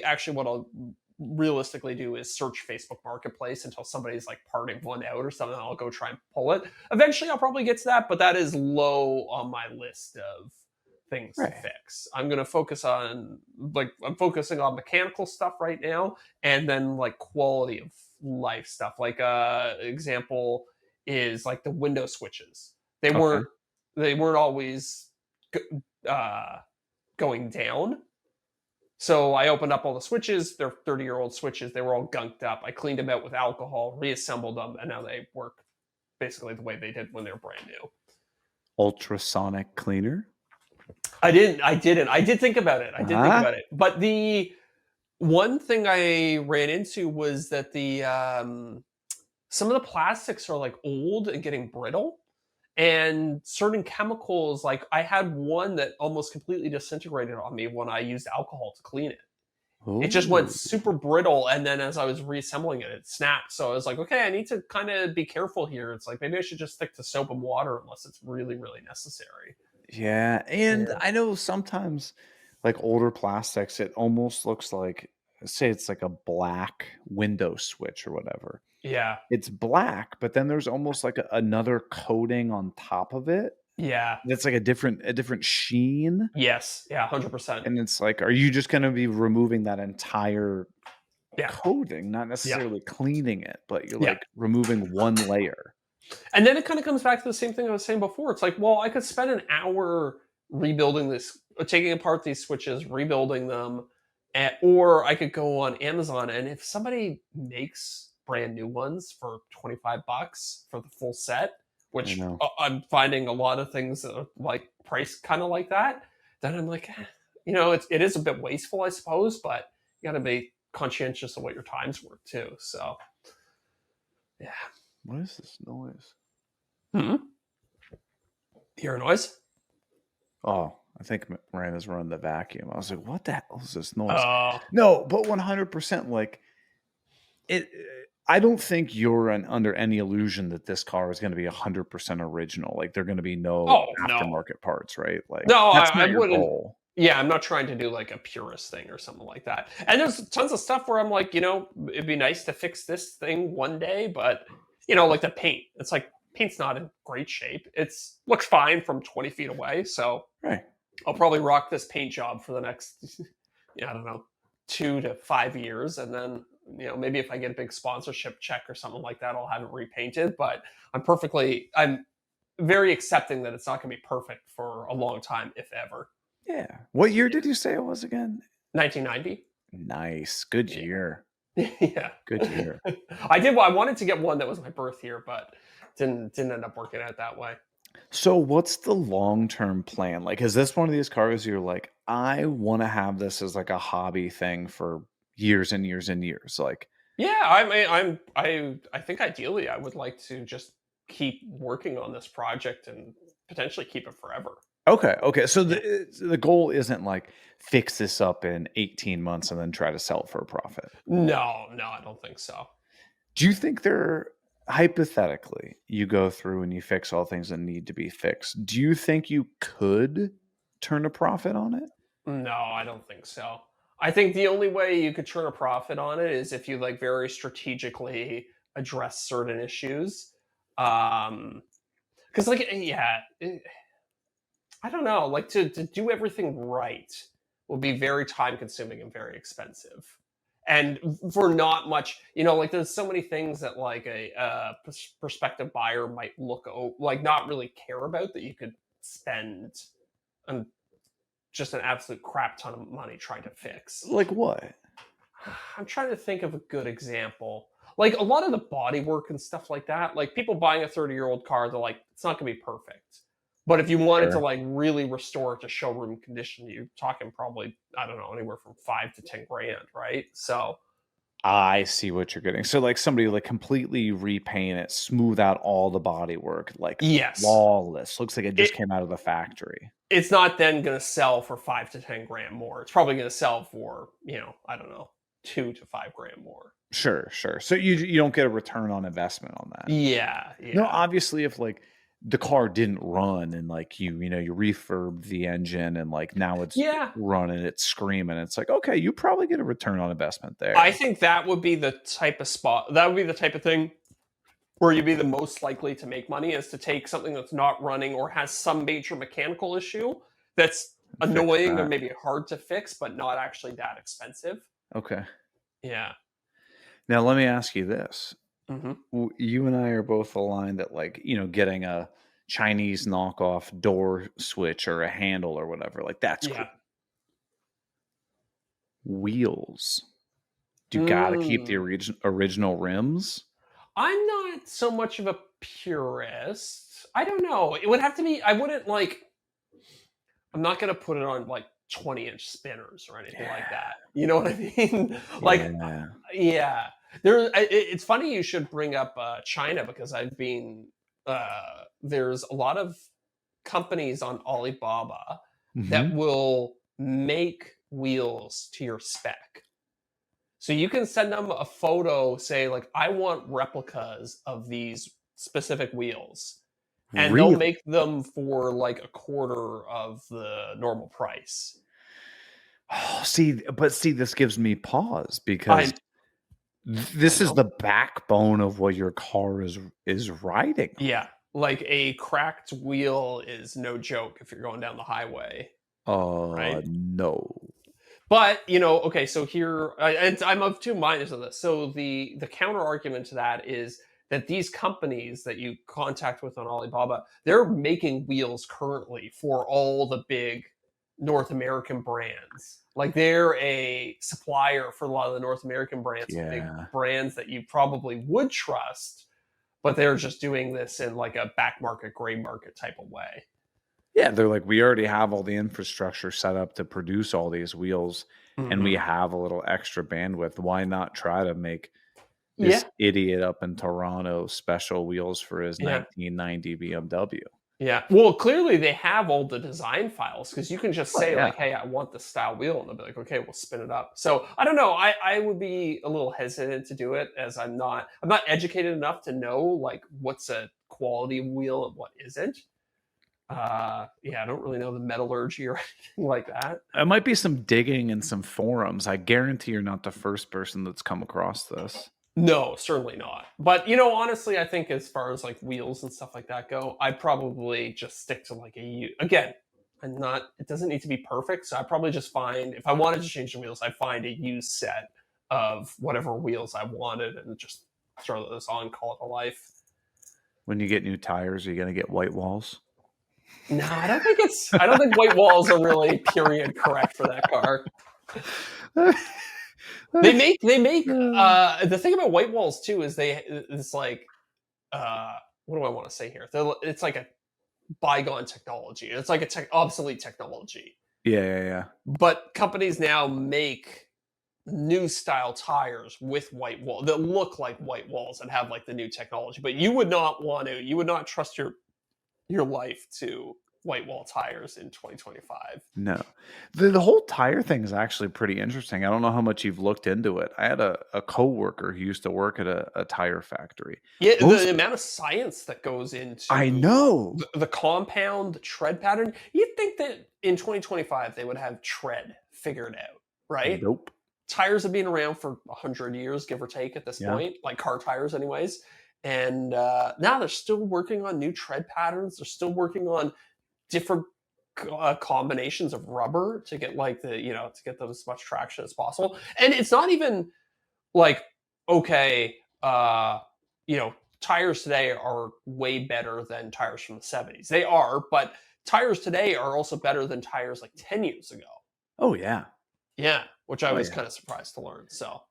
actually, what I'll realistically do is search Facebook Marketplace until somebody's like parting one out or something. I'll go try and pull it. Eventually, I'll probably get to that, but that is low on my list of things to fix. I'm going to focus on, I'm focusing on mechanical stuff right now, and then like quality of life stuff. Like example is like the window switches. They weren't always going down. So I opened up all the switches. They're 30-year-old switches. They were all gunked up. I cleaned them out with alcohol, reassembled them, and now they work basically the way they did when they were brand new. Ultrasonic cleaner? I didn't. I did think about it. Think about it. But the one thing I ran into was that the some of the plastics are like old and getting brittle, and certain chemicals, like I had one that almost completely disintegrated on me when I used alcohol to clean it. It just went super brittle, and then as I was reassembling it, it snapped. So I was like, okay, I need to kind of be careful here. It's like, maybe I should just stick to soap and water unless it's really, really necessary. Yeah, and I know sometimes, like older plastics, it almost looks like, say it's like a black window switch or whatever. Yeah. It's black, but then there's almost like another coating on top of it. Yeah. It's like a different sheen. Yes. Yeah, 100%. And it's like, are you just going to be removing that entire coating, not necessarily cleaning it, but you're like removing one layer. And then it kind of comes back to the same thing I was saying before. It's like, well, I could spend an hour rebuilding this, taking apart these switches, rebuilding them, or I could go on Amazon, and if somebody makes brand new ones for $25 for the full set, which I'm finding a lot of things that are like priced kind of like that, then I'm like, it is a bit wasteful, I suppose, but you got to be conscientious of what your time's worth too. So, yeah. What is this noise? You hear a noise? Oh, I think Miranda's running the vacuum. I was like, what the hell is this noise? Oh. No, but 100%, like, it. I don't think you're under any illusion that this car is going to be 100% original. Like, there are going to be no aftermarket parts, right? Like, that's not your goal. Yeah, I'm not trying to do like a purist thing or something like that. And there's tons of stuff where I'm like, it'd be nice to fix this thing one day, but like the paint, it's like paint's not in great shape. It's looks fine from 20 feet away. So I'll probably rock this paint job for the next, I don't know, 2 to 5 years. And then, maybe if I get a big sponsorship check or something like that, I'll have it repainted. But I'm very accepting that it's not going to be perfect for a long time, if ever. Yeah. What year did you say it was again? 1990. Nice. Good year. Yeah. Good year. I wanted to get one that was my birth year, but didn't end up working out that way. So what's the long-term plan? Like, is this one of these cars you're like, I want to have this as like a hobby thing for years and years and years? Like, yeah, I think ideally I would like to just keep working on this project and potentially keep it forever. Okay. So the goal isn't like fix this up in 18 months and then try to sell it for a profit. No, I don't think so. Do you think hypothetically, you go through and you fix all things that need to be fixed? Do you think you could turn a profit on it? No, I don't think so. I think the only way you could turn a profit on it is if you like very strategically address certain issues. Because I don't know, like to do everything right will be very time consuming and very expensive. And for not much, like there's so many things that like a prospective buyer might like not really care about that you could spend just an absolute crap ton of money trying to fix. Like what? I'm trying to think of a good example. like a lot of the body work and stuff like that, like people buying a 30-year-old car, they're like, it's not gonna be perfect. But if you wanted to Sure. like really restore it to showroom condition, you're talking probably, I don't know, anywhere from 5 to 10 grand, right? So I see what you're getting. So like somebody like completely repaint it, smooth out all the body work, like yes, flawless. Looks like it just It- came out of the factory. it's not then going to sell for 5 to 10 grand more. It's probably going to sell for, I don't know, 2 to 5 grand more. Sure. So you don't get a return on investment on that. Yeah. No, obviously if like the car didn't run and like you refurbed the engine and like now it's running, it's screaming, it's like, okay, you probably get a return on investment there. I think that would be the type of spot, that would be the type of thing where you'd be the most likely to make money, is to take something that's not running or has some major mechanical issue that's annoying or maybe hard to fix, but not actually that expensive. Okay. Yeah. Now let me ask you this. Mm-hmm. You and I are both aligned that like, getting a Chinese knockoff door switch or a handle or whatever, like that's cool. Wheels. Do you gotta keep the original rims? I'm not so much of a purist. I don't know. It would have to be, I wouldn't like, I'm not going to put it on like 20-inch spinners or anything like that. You know what I mean? Like, yeah. It's funny you should bring up China, because I've been, there's a lot of companies on Alibaba that will make wheels to your spec. So you can send them a photo, say like, I want replicas of these specific wheels. And they'll make them for like a quarter of the normal price. Oh, see, this gives me pause, because this is the backbone of what your car is riding. Yeah. Like a cracked wheel is no joke if you're going down the highway. Right? No. But, okay, so here, and I'm of two minds on this. So the counter argument to that is that these companies that you contact with on Alibaba, they're making wheels currently for all the big North American brands. Like they're a supplier for a lot of the North American brands, big brands that you probably would trust, but they're just doing this in like a back market, gray market type of way. Yeah, they're like, we already have all the infrastructure set up to produce all these wheels, and we have a little extra bandwidth. Why not try to make this idiot up in Toronto special wheels for his 1990 BMW? Yeah. Well, clearly they have all the design files, because you can just say like, hey, I want this style wheel. And they'll be like, okay, we'll spin it up. So I don't know. I would be a little hesitant to do it, as I'm not educated enough to know like what's a quality wheel and what isn't. I don't really know the metallurgy or anything like that. It might be some digging in some forums. I guarantee you're not the first person that's come across this. No, certainly not. But, honestly, I think as far as like wheels and stuff like that go, I'd probably just stick to like again, it doesn't need to be perfect. So I probably just find, if I wanted to change the wheels, I'd find a used set of whatever wheels I wanted and just throw those on, call it a life. When you get new tires, are you going to get white walls? No, I don't think white walls are really period correct for that car. They make the thing about white walls too is it's like what do I want to say here? It's like a bygone technology. It's like obsolete technology. Yeah. But companies now make new style tires with white wall that look like white walls and have like the new technology. But you would not trust your life to white wall tires in 2025. No. The whole tire thing is actually pretty interesting. I don't know how much you've looked into it. I had a coworker who used to work at a tire factory. Yeah, the amount of science that goes into the compound tread pattern. You'd think that in 2025 they would have tread figured out, right? Nope. Tires have been around for 100 years, give or take at this point, like car tires anyways. And now they're still working on new tread patterns. They're still working on different combinations of rubber to get like to get them as much traction as possible. And it's not even like, okay, tires today are way better than tires from the 70s. They are, but tires today are also better than tires like 10 years ago. Oh, yeah. Yeah, which I was kind of surprised to learn. So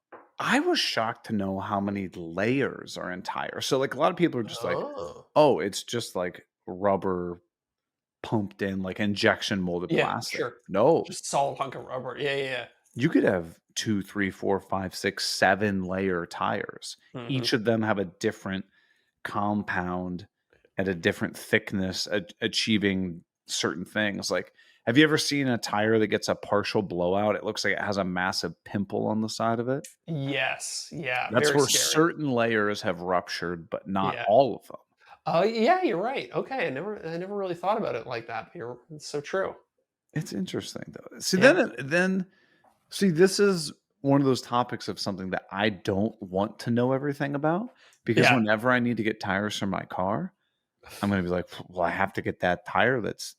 I was shocked to know how many layers are in tires. So like a lot of people are just like, Oh. oh, it's just like rubber pumped in like injection molded Yeah, plastic. sure. No, Just solid hunk of rubber. Yeah, yeah, you could have 2, 3, 4, 5, 6, 7 layer tires. yeah. Each of them have a different compound at a different thickness, achieving certain things. Like, have you ever seen a tire that gets a partial blowout? It looks like it has a massive pimple on the side of it. Yes. Yeah. That's Very where scary. certain layers have ruptured, but not Yeah. all of them. Oh, yeah, you're right. Okay. I never really thought about it like that. It's so true. It's interesting though. See, Yeah. then see, this is one of those topics of something that I don't want to know everything about because Yeah. whenever I need to get tires for my car, I'm going to be like, well, I have to get that tire that's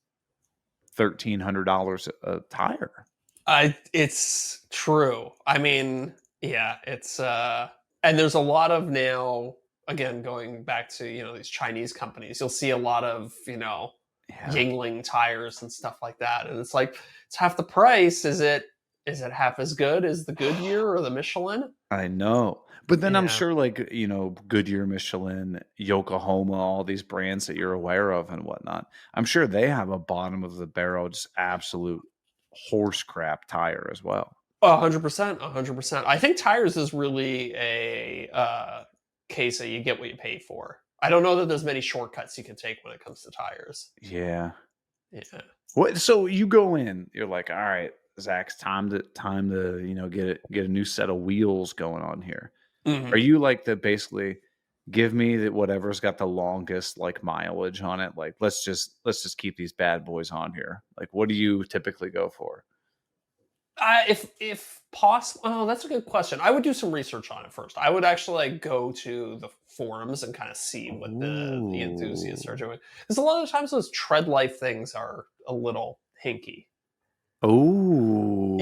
$1,300 a tire. It's true. I mean, yeah, and there's a lot of now, again, going back to, these Chinese companies, you'll see a lot of, Yeah, Yingling tires and stuff like that. And it's like, it's half the price. Is it half as good as the Goodyear or the Michelin? I know. But then I'm Yeah. sure, like, Goodyear, Michelin, Yokohama, all these brands that you're aware of and whatnot, I'm sure they have a bottom of the barrel, just absolute horse crap tire as well. 100%, 100%. I think tires is really a case that you get what you pay for. I don't know that there's many shortcuts you can take when it comes to tires. Yeah. Yeah. What? So you go in, you're like, all right, Zach, it's time to get a new set of wheels going on here. Are Mhm. you like the basically give me that whatever's got the longest like mileage on it? Like let's just keep these bad boys on here. Like what do you typically go for? If possible, oh, that's a good question. I would do some research on it first. I would actually like go to the forums and kind of see what the enthusiasts are Ooh. doing. Because a lot of times those tread life things are a little hinky. You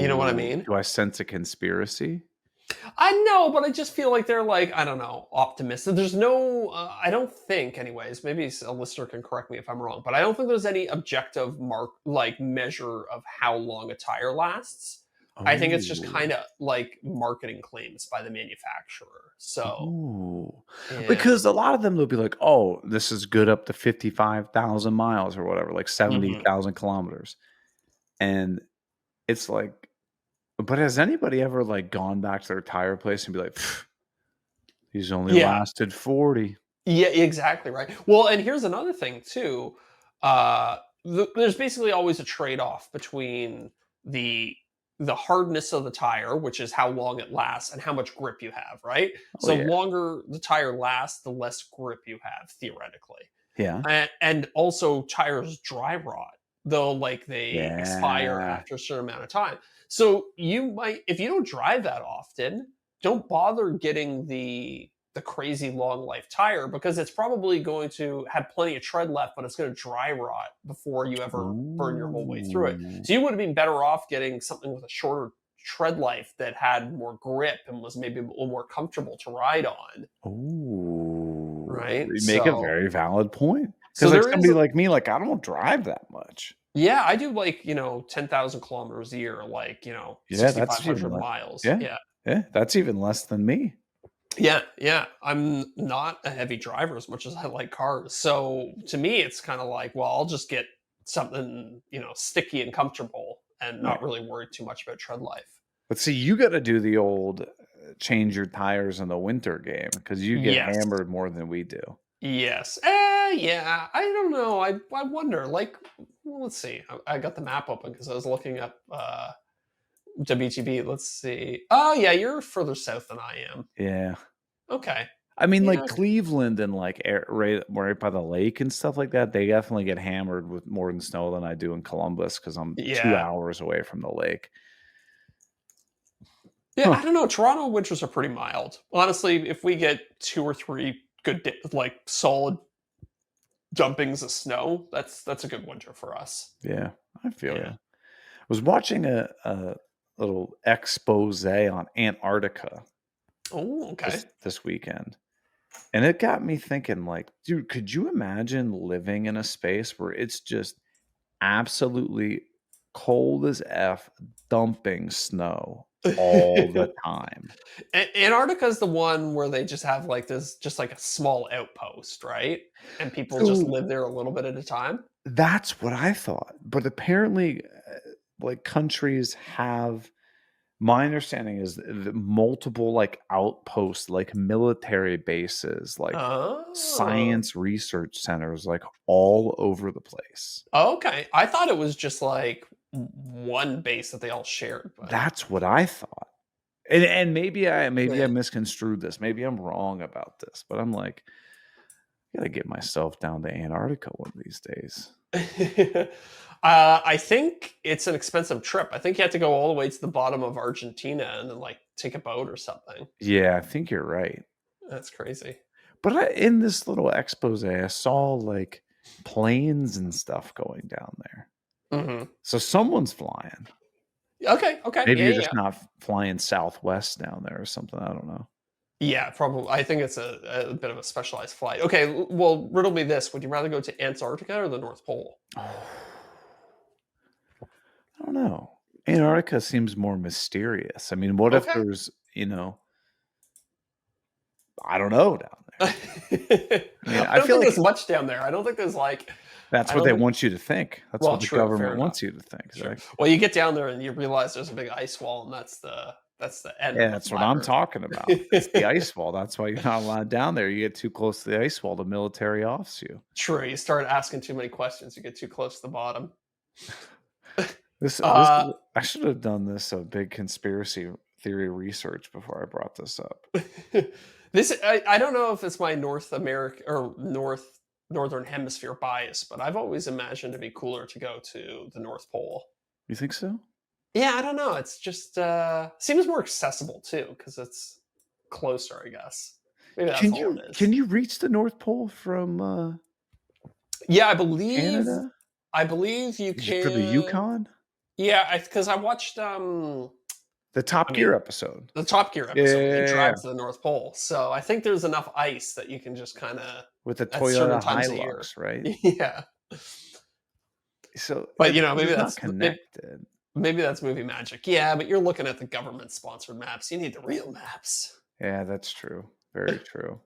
know what I Oh, mean? do I sense a conspiracy? I know, but I just feel like they're like, I don't know, optimistic. There's no, I don't think, anyways. Maybe a listener can correct me if I'm wrong, but I don't think there's any objective measure of how long a tire lasts. I think it's just Oh. kind of like marketing claims by the manufacturer. So, Ooh. yeah. Because a lot of them they'll be like, "Oh, this is good up to 55,000 miles or whatever, like Mhm. 70,000 kilometers." And it's like, but has anybody ever like gone back to their tire place and be like, "Pff, these only Yeah. lasted 40." Yeah, exactly right. Well, and here's another thing too. There's basically always a trade-off between the the hardness of the tire, which is how long it lasts, and how much grip you have, right? Oh So yeah. longer the tire lasts, the less grip you have theoretically. Yeah. And also tires dry rot, though like they expire Yeah. after a certain amount of time. So you might, if you don't drive that often, don't bother getting the crazy long life tire because it's probably going to have plenty of tread left, but it's going to dry rot before you ever burn your whole way through it. Ooh. So you would have been better off getting something with a shorter tread life that had more grip and was maybe a little more comfortable to ride on, Ooh. right? You make a So very valid point. so Because like there is somebody like me, like I don't drive that much. yeah, I do like, 10,000 kilometers a year, like, Yeah, that's even 6,500 less. miles. Yeah. Yeah. Yeah, that's even less than me. Yeah. Yeah. I'm not a heavy driver as much as I like cars. So to me, it's kind of like, well, I'll just get something, sticky and comfortable and Right. not really worry too much about tread life. But see, you gotta do the old, change your tires in the winter game because you get Yes. hammered more than we do. Yes. Yeah. I don't know. I wonder, like, well, let's see. I got the map open because I was looking up WTB. Let's see. Oh, yeah. You're further south than I am. Yeah. Okay. I mean, like, Yeah. Cleveland and, like, right by the lake and stuff like that, they definitely get hammered with more than snow than I do in Columbus because 'cause I'm 2 Yeah. hours away from the lake. Yeah, Huh. I don't know. Toronto winters are pretty mild. Honestly, if we get 2 or 3 good like solid dumpings of snow, that's a good winter for us. Yeah, I feel Yeah. you. I was watching a little expose on Antarctica Oh, okay. this weekend, and it got me thinking, like, dude, could you imagine living in a space where it's just absolutely cold as F, dumping snow all the time. Antarctica is the one where they just have like this, just like a small outpost, right? And people just So live there a little bit at a time. that's what I thought. But apparently, like countries have. My understanding is the multiple like outposts, like military bases, like Oh, science research centers, like all over the place. okay. I thought it was just like one base that they all shared, but That's what I thought. And maybe I yeah. misconstrued this. Maybe I'm wrong about this, but I'm like, I gotta get myself down to Antarctica one of these days. I think it's an expensive trip. I think you have to go all the way to the bottom of Argentina and then like take a boat or something. Yeah, I think you're right. That's crazy. But in this little expose, I saw like planes and stuff going down there. Hmm. So someone's flying. Okay. Okay. Maybe Yeah. you're Yeah. just not flying Southwest down there or something. I don't know. Yeah. Probably. I think it's a bit of a specialized flight. Okay. Well, riddle me this: would you rather go to Antarctica or the North Pole? I don't know. Antarctica seems more mysterious. I mean, what if Okay. there's, I don't know down there. I mean, I I don't feel think there's like much down there. I don't think there's like. that's I what don't they think. want you to think. That's Well, what the true. Fair government enough. wants you to think. Sure. Like, Well, you get down there and you realize there's a big ice wall, and that's the end yeah, of the that's what flat I'm Earth. talking about. It's the ice wall. That's why you're not allowed down there. You get too close to the ice wall, the military offs you. True. You start asking too many questions, you get too close to the bottom. This Uh, is, I should have done this big conspiracy theory research before I brought this up. I don't know if it's my North America or Northern Hemisphere bias, but I've always imagined it'd be cooler to go to the North Pole. You think so? Yeah, I don't know. It's just seems more accessible too because it's closer, I guess. Maybe that's all it is. Can you reach the North Pole from Yeah, I believe Canada? you Is it for the can. Yukon? Yeah, because I watched The Top I Gear mean episode. the Top Gear Yeah, episode. yeah, They yeah, drive yeah. to the North Pole, so I think there's enough ice that you can just kind of With the at certain Toyota times a year. Hilux, right? Yeah, So but it's, maybe it's not that's connected. maybe that's movie magic. Yeah, but you're looking at the government sponsored maps. You need the real maps. Yeah, that's true. Very true.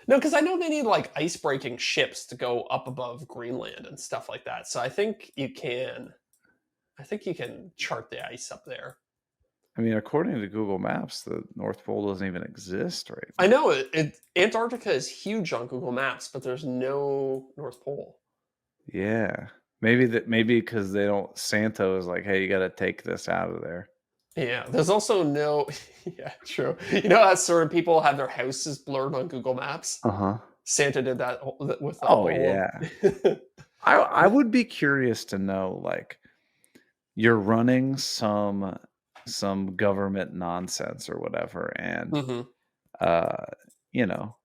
No, because I know they need like ice breaking ships to go up above Greenland and stuff like that. So I think you can. I think you can chart the ice up there. I mean, according to Google Maps, the North Pole doesn't even exist right I now. know Antarctica is huge on Google Maps, but there's no North Pole. Yeah. Maybe because they don't Santa is like, hey, you gotta take this out of there. Yeah, there's also no. Yeah, true. You know how certain people have their houses blurred on Google Maps? Uh-huh. Santa did that with the Oh whole yeah. of. I would be curious to know, like, you're running some government nonsense or whatever, and Hmm. uh, you know,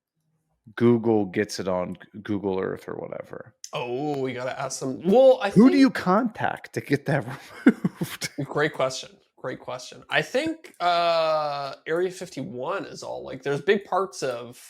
Google gets it on Google Earth or whatever. Oh, we gotta ask them. Well, I Who think do you contact to get that removed? great question. Great question. I think Area 51 is all like there's big parts of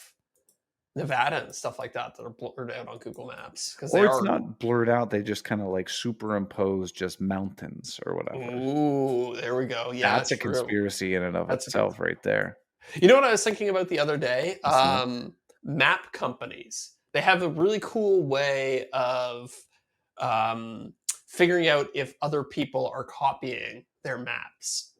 Nevada and stuff like that that are blurred out on Google Maps because they Or it's are. not blurred out, they just kind of like superimpose just mountains or whatever. Ooh, there we go. Yeah, That's a true. conspiracy in and of That's a itself right there. You know what I was thinking about the other day? What's that? Map companies. They have a really cool way of figuring out if other people are copying their maps.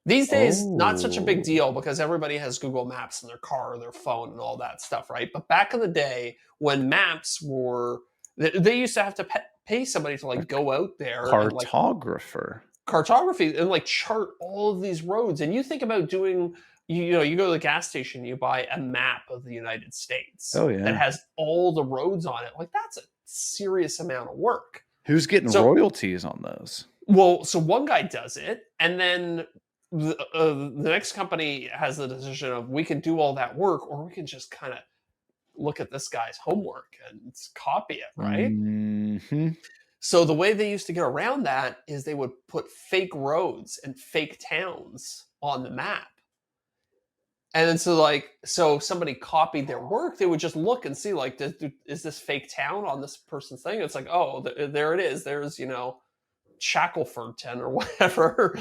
These days, not such a big Oh. deal because everybody has Google Maps in their car or their phone and all that stuff, right? But back in the day, when maps were, they used to have to pay somebody to like go out there and like Cartographer. cartography and like chart all of these roads. And you think about doing, you know, you go to the gas station, you buy a map of the United States Oh that yeah. has all the roads on it. Like that's a serious amount of work. Who's getting So, royalties on those? well, so one guy does it, and then the next company has the decision of we can do all that work, or we can just kind of look at this guy's homework and copy it, right? Mm-hmm. So the way they used to get around that is they would put fake roads and fake towns on the map. And then so somebody copied their work, they would just look and see is this fake town on this person's thing? It's like, oh, there it is. There's, Shackelfordton or whatever.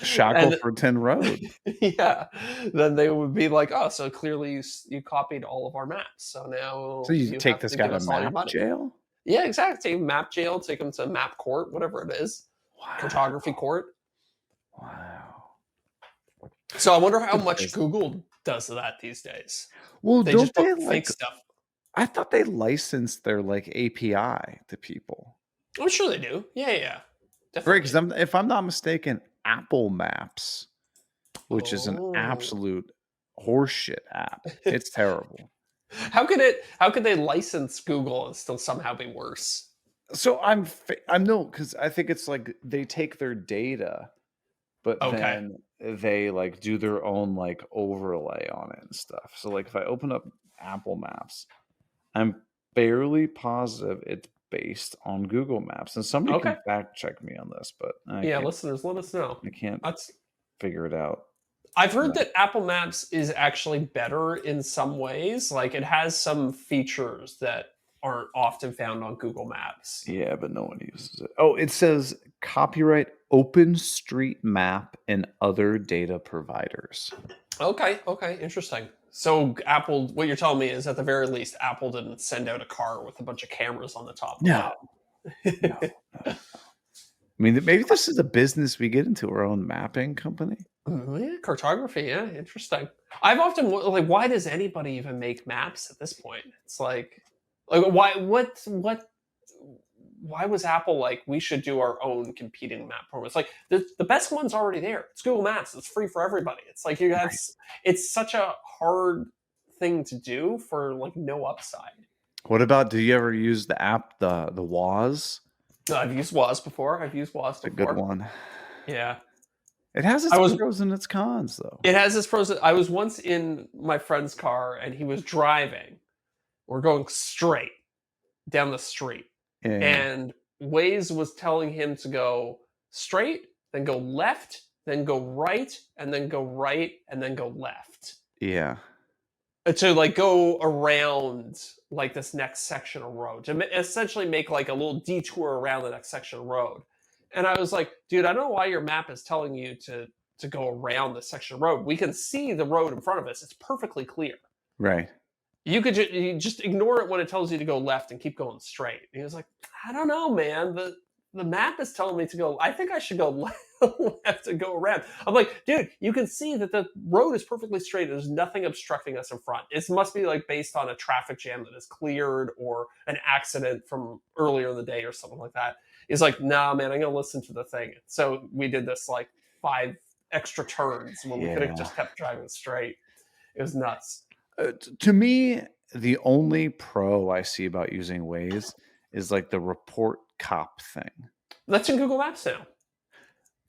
Shackelfordton Road. Yeah, then they would be like, oh, so clearly you copied all of our maps. So now So you you take have this to guy give to us all your map money. jail? Yeah, exactly. Take him map jail, take him to map court, whatever it is, cartography court. Wow. So I wonder how Good much business. Google does that these days. Well, They don't just put they fake like? stuff. I thought they licensed their like API to people. I'm sure they do. Yeah, Right, definitely. because if I'm not mistaken, Apple Maps, which is an Oh. absolute horseshit app, it's terrible. How could they license Google and still somehow be worse? So I'm no, because I think it's like they take their data, but Okay. then they like do their own like overlay on it and stuff. So like if I open up Apple Maps, I'm fairly positive it's based on Google Maps, and somebody Okay. can fact check me on this, but Yeah, listeners, let us know. I can't That's figure it out. I've heard No. that Apple Maps is actually better in some ways. Like it has some features that aren't often found on Google Maps. Yeah, but no one uses it. Oh, it says copyright OpenStreetMap and other data providers. Okay, interesting. So Apple, what you're telling me is at the very least, Apple didn't send out a car with a bunch of cameras on the top. No. No. I mean, maybe this is a business we get into, our own mapping company. Yeah, cartography. Yeah, interesting. I've often like, why does anybody even make maps at this point? It's like why? Why was Apple like we should do our own competing map program? It's like the best one's already there. It's Google Maps. It's free for everybody. It's like it's such a hard thing to do for like no upside. What about? Do you ever use the app, the Woz? I've used Woz before. It's a good one. Yeah. It has its pros and its cons, though. It has its pros. I was once in my friend's car and he was driving. We're going straight down the street. Yeah. And Waze was telling him to go straight, then go left, then go right, and then go right, and then go left. Yeah. To like go around like this next section of road. To essentially make like a little detour around the next section of road. And I was like, dude, I don't know why your map is telling you to go around this section of road. We can see the road in front of us. It's perfectly clear. Right. You could you just ignore it when it tells you to go left and keep going straight. And he was like, I don't know, man. The map is telling me to go. I think I should go left and go around. I'm like, dude, you can see that the road is perfectly straight. There's nothing obstructing us in front. It must be like based on a traffic jam that is cleared or an accident from earlier in the day or something like that. He's like, nah, man, I'm going to listen to the thing. So we did this like 5 extra turns when we could have just kept driving straight. It was nuts. To me, the only pro I see about using Waze is like the report cop thing. That's in Google Maps now.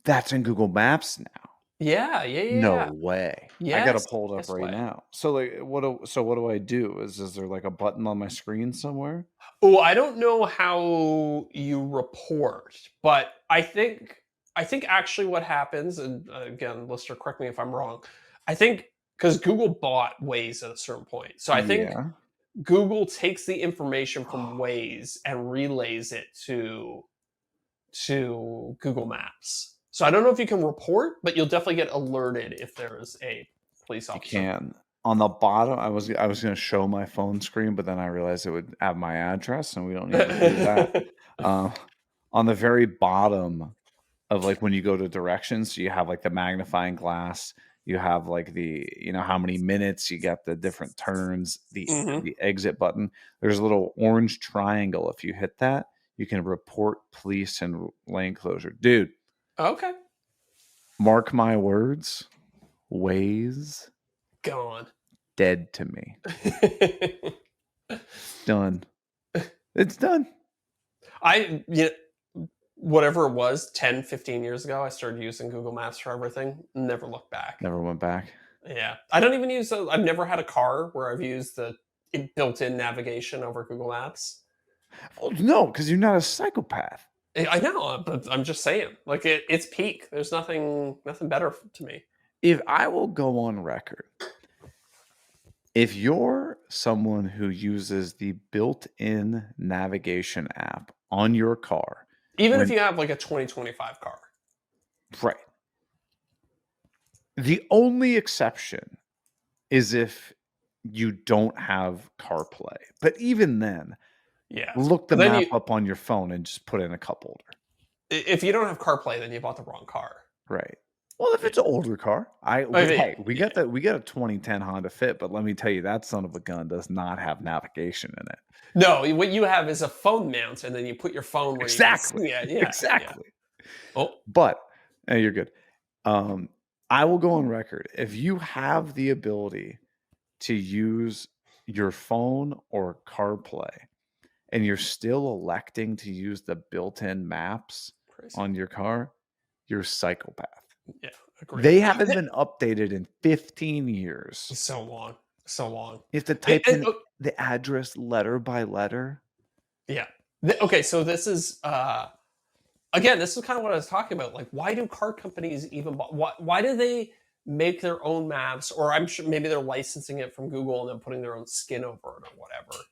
That's in Google Maps now. Yeah. No way. Yes, I got to pull it up right now. So like, what do I do? Is there like a button on my screen somewhere? Oh, I don't know how you report, but I think actually what happens, and again, listener, correct me if I'm wrong. I think because Google bought Waze at a certain point, so I think Google takes the information from Waze and relays it to Google Maps. So I don't know if you can report, but you'll definitely get alerted if there is a police officer. You can. On the bottom, I was going to show my phone screen, but then I realized it would have my address, and we don't need to do that. On the very bottom of like when you go to directions, so you have like the magnifying glass, you have like the how many minutes, you got the different turns, the exit button. There's a little orange triangle. If you hit that, you can report police and lane closure, dude. Okay. Mark my words, Waze gone, dead to me. Done. It's done. Whatever it was 10 15 years ago, I started using Google Maps for everything. Never looked back. Never went back. Yeah, I don't even use I've never had a car where I've used the built-in navigation over Google Maps. Well, no, because you're not a psychopath. I know, but I'm just saying, like it's peak. There's nothing better to me. If I will go on record, if you're someone who uses the built-in navigation app on your car Even if When- you have like a 2025 car. Right. The only exception is if you don't have CarPlay. But even then, Yeah. look the Then map you- up on your phone and just put in a cup holder. If you don't have CarPlay, then you bought the wrong car. Right. Well, if it's an older car, we got a 2010 Honda Fit, but let me tell you, that son of a gun does not have navigation in it. No, what you have is a phone mount, and then you put your phone where Exactly. you can see it. Yeah, Exactly. Yeah. Oh, But you're good. I will go on record. If you have the ability to use your phone or CarPlay, and you're still electing to use the built-in maps crazy. on your car, you're a psychopath. Yeah, agreed. They haven't been updated in 15 years. So long. You have to type in oh, the address letter by letter. yeah. Okay, so this is again, this is kind of what I was talking about. Like, why do car companies even? Why do they make their own maps? Or I'm sure maybe they're licensing it from Google and then putting their own skin over it or whatever.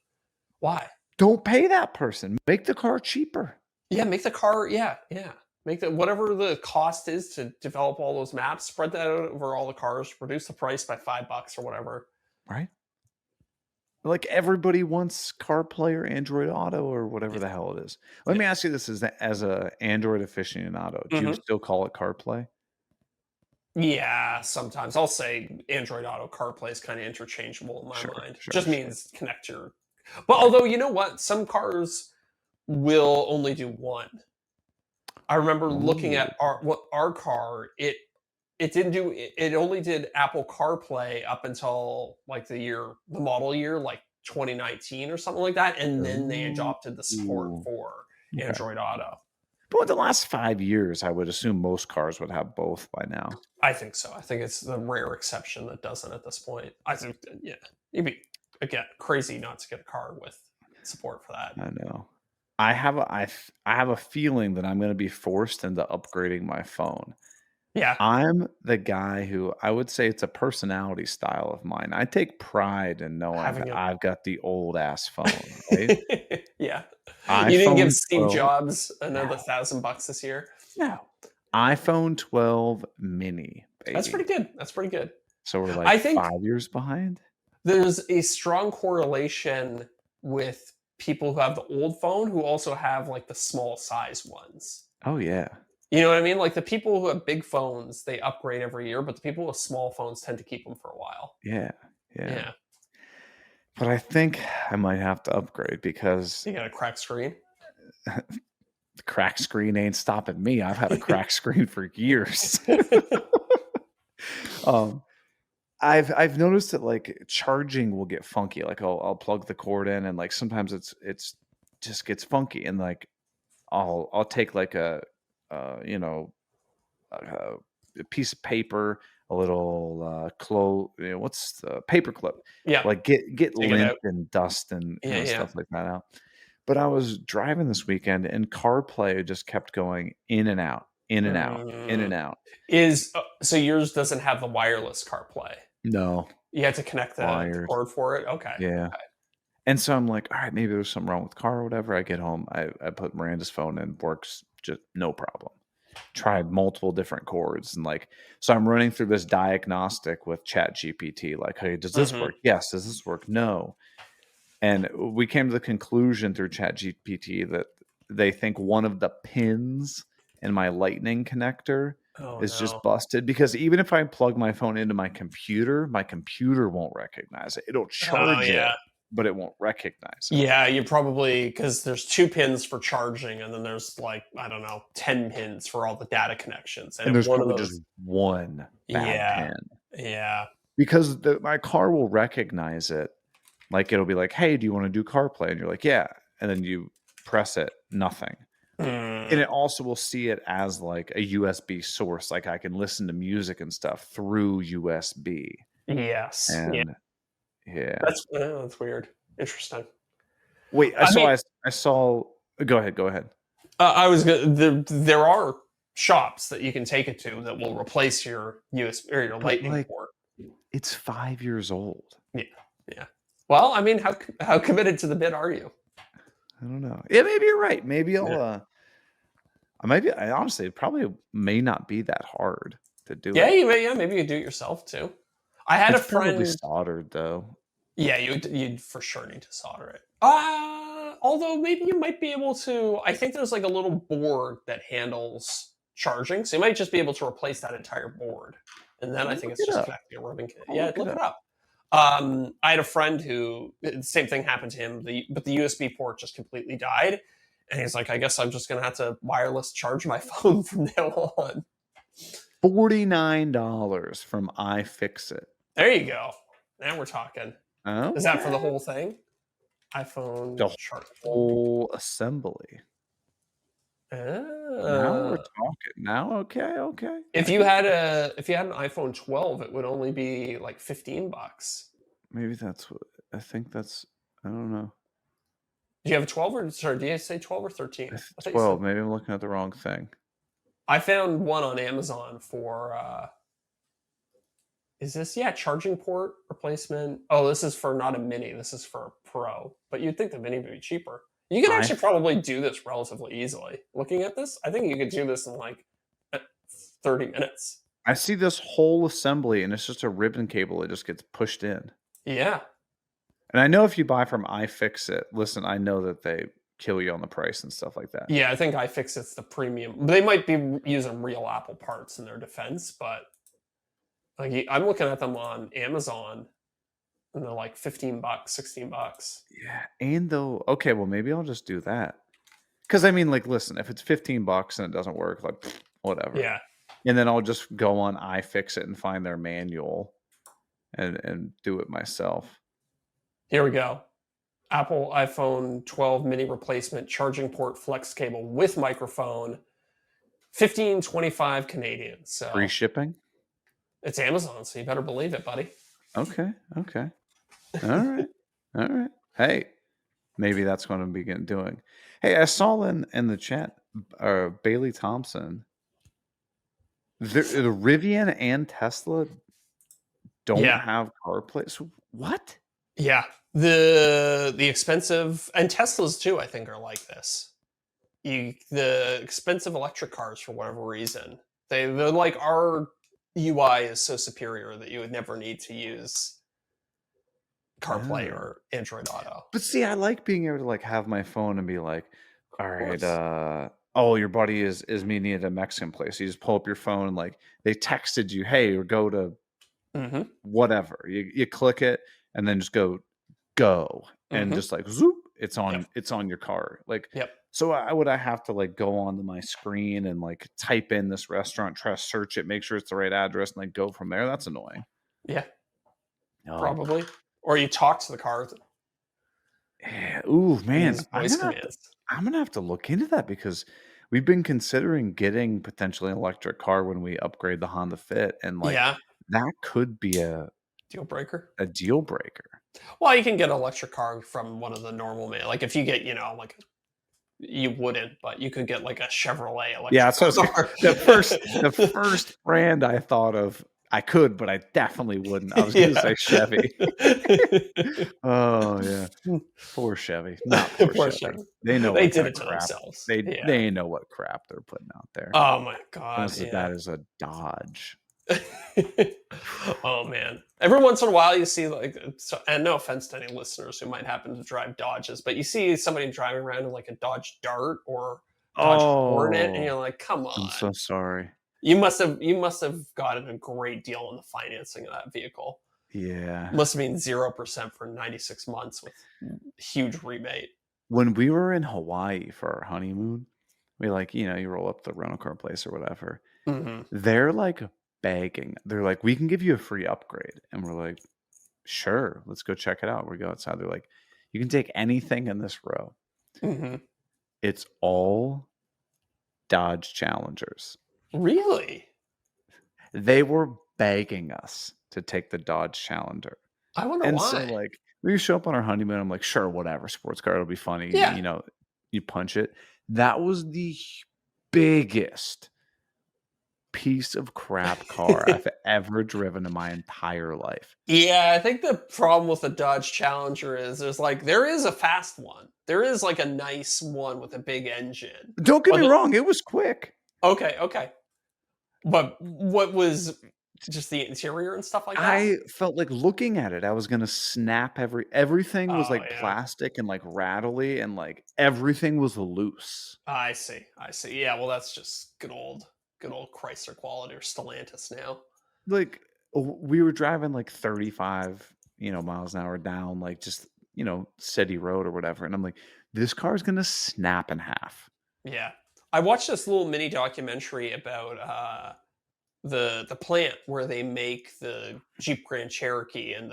Why? Don't pay that person. Make the car cheaper. Yeah, make the car. Yeah. Make the whatever the cost is to develop all those maps. Spread that out over all the cars. Reduce the price by $5 or whatever. Right? Like everybody wants CarPlay or Android Auto or whatever the hell it is. Let me ask you this as a Android aficionado. Do you still call it CarPlay? Yeah, sometimes I'll say Android Auto CarPlay is kind of interchangeable in my mind. Just means connect your. But although you know what, some cars will only do one. I remember looking at our car. It didn't do. It only did Apple CarPlay up until like the model year, like 2019 or something like that, and then they adopted the support for Android Auto. But in the last 5 years, I would assume most cars would have both by now. I think so. I think it's the rare exception that doesn't at this point. I think, yeah, you'd be again crazy not to get a car with support for that. I know. I have a feeling that I'm going to be forced into upgrading my phone. Yeah. I'm the guy who I would say it's a personality style of mine. I take pride in knowing that I've got the old ass phone, right? Yeah. iPhone You didn't give Steve 12. Jobs another $1,000 this year? No. iPhone 12 mini, baby. That's pretty good. So we're like I think 5 years behind. There's a strong correlation with people who have the old phone who also have like the small size ones. Oh yeah. You know what I mean? Like the people who have big phones, they upgrade every year, but the people with small phones tend to keep them for a while. Yeah. But I think I might have to upgrade because you got a cracked screen. The cracked screen ain't stopping me. I've had a cracked screen for years. I've noticed that like charging will get funky. Like I'll plug the cord in and like sometimes it's just gets funky and like I'll take like a piece of paper, a little what's the paper clip? Yeah, like get lint and dust and stuff like that out. But I was driving this weekend and CarPlay just kept going in and out, in and out, in and out. So yours doesn't have the wireless CarPlay? No, you had to connect the cord for it. Okay, yeah. Okay. And so I'm like, all right, maybe there's something wrong with the car or whatever. I get home, I put Miranda's phone in, works just no problem. Tried multiple different cords and like, so I'm running through this diagnostic with ChatGPT. Like, hey, does this work? Yes. Does this work? No. And we came to the conclusion through ChatGPT that they think one of the pins in my lightning connector is just busted, because even if I plug my phone into my computer won't recognize it. It'll charge it, but it won't recognize it. Yeah, you probably, because there's 2 pins for charging, and then there's like, I don't know, 10 pins for all the data connections. And there's probably just one bad pin. Yeah. Because my car will recognize it. Like it'll be like, hey, do you want to do CarPlay? And you're like, yeah. And then you press it, nothing. And it also will see it as like a USB source. Like I can listen to music and stuff through USB. Yes. And yeah. That's weird. Interesting. Wait, I saw. Go ahead. I was there are shops that you can take it to that will replace your USB or your lightning port. It's 5 years old. Yeah. Well, I mean, how committed to the bit are you? I don't know. Yeah, maybe you're right. Maybe I honestly, it probably may not be that hard to do Yeah, it. maybe you do it yourself too. I had a It's probably friend. soldered though. Yeah, you'd for sure need to solder it. Although maybe you might be able to. I think there's like a little board that handles charging, so you might just be able to replace that entire board, and then I think Look it's it just up. connecting a rubbing kit. I'll Yeah, look look it it up. I had a friend who the same thing happened to him, but the USB port just completely died, and he's like, I guess I'm just gonna have to wireless charge my phone from now on. $49 from iFixit. There you go. Now we're talking. Oh, Is that for the whole thing? iPhone the chart. whole assembly? Now we're talking. Now, okay. If you had an iPhone 12, it would only be like $15. Maybe that's what I think. I don't know. Do you have a 12 or sorry? Did you say 12 or 13? I thought you 12. said- Maybe I'm looking at the wrong thing. I found one on Amazon for. Is this charging port replacement? Oh, this is for not a mini. This is for a Pro. But you'd think the mini would be cheaper. You could actually probably do this relatively easily. Looking at this, I think you could do this in like 30 minutes. I see this whole assembly, and it's just a ribbon cable that just gets pushed in. Yeah. And I know if you buy from iFixit, listen, I know that they kill you on the price and stuff like that. Yeah, I think iFixit's the premium. They might be using real Apple parts in their defense, but like I'm looking at them on Amazon, and they're like $15, $16. Yeah, and though, okay, well maybe I'll just do that. Because I mean, like, listen, if it's $15 and it doesn't work, like, whatever. Yeah. And then I'll just go on iFixit and find their manual and do it myself. Here we go. Apple iPhone 12 mini replacement charging port flex cable with microphone, $15.25 Canadian. So Free shipping? it's Amazon, so you better believe it, buddy. Okay. All right. Hey, maybe that's what I'm doing. Hey, I saw in the chat, Bailey Thompson, the Rivian and Tesla don't have CarPlay. So what? Yeah, the expensive and Teslas too, I think, are like this. The expensive electric cars, for whatever reason, they're like, our UI is so superior that you would never need to use CarPlay or Android Auto. But see, I like being able to like have my phone and be like, all right, oh, your buddy is meeting at a Mexican place. You just pull up your phone and like they texted you, hey, or go to whatever. You click it and then just go and just like zoop, it's on your car. Like, so I have to like go onto my screen and like type in this restaurant, try to search it, make sure it's the right address, and like go from there. That's annoying. Yeah, probably. Or you talk to the car. Yeah. Ooh, man, I'm gonna have to look into that because we've been considering getting potentially an electric car when we upgrade the Honda Fit, and like that could be a deal breaker. A deal breaker. Well, you can get an electric car from one of the normal like if you get like you wouldn't, but you could get like a Chevrolet electric car. the first brand I thought of. I could, but I definitely wouldn't. I was going to say Chevy. Oh yeah, poor Chevy. Not poor Chevy. They know they did it to themselves. They know what crap they're putting out there. Oh my god, that is a Dodge. Oh man! Every once in a while, you see like, and no offense to any listeners who might happen to drive Dodges, but you see somebody driving around in like a Dodge Dart or Dodge Hornet, and you're like, come on! I'm so sorry. You must have gotten a great deal on the financing of that vehicle. Yeah. Must have been 0% for 96 months with huge rebate. When we were in Hawaii for our honeymoon, we like, you roll up the rental car place or whatever. They're like begging. They're like, we can give you a free upgrade. And we're like, sure, let's go check it out. We go outside. They're like, you can take anything in this row. It's all Dodge Challengers. Really? They were begging us to take the Dodge Challenger. I wonder why. So like we show up on our honeymoon. I'm like, sure, whatever, sports car, it'll be funny. Yeah. You punch it. That was the biggest piece of crap car I've ever driven in my entire life. Yeah, I think the problem with the Dodge Challenger is there is a fast one. There is like a nice one with a big engine. Don't get me wrong, it was quick. Okay. But what was just the interior and stuff like that? I felt like looking at it, I was gonna snap everything was Oh, like yeah. plastic and like rattly and like everything was loose. I see. Yeah, well, that's just good old Chrysler quality or Stellantis now. Like we were driving like 35, miles an hour down like just, city road or whatever. And I'm like, this car is gonna snap in half. Yeah. I watched this little mini documentary about the plant where they make the Jeep Grand Cherokee and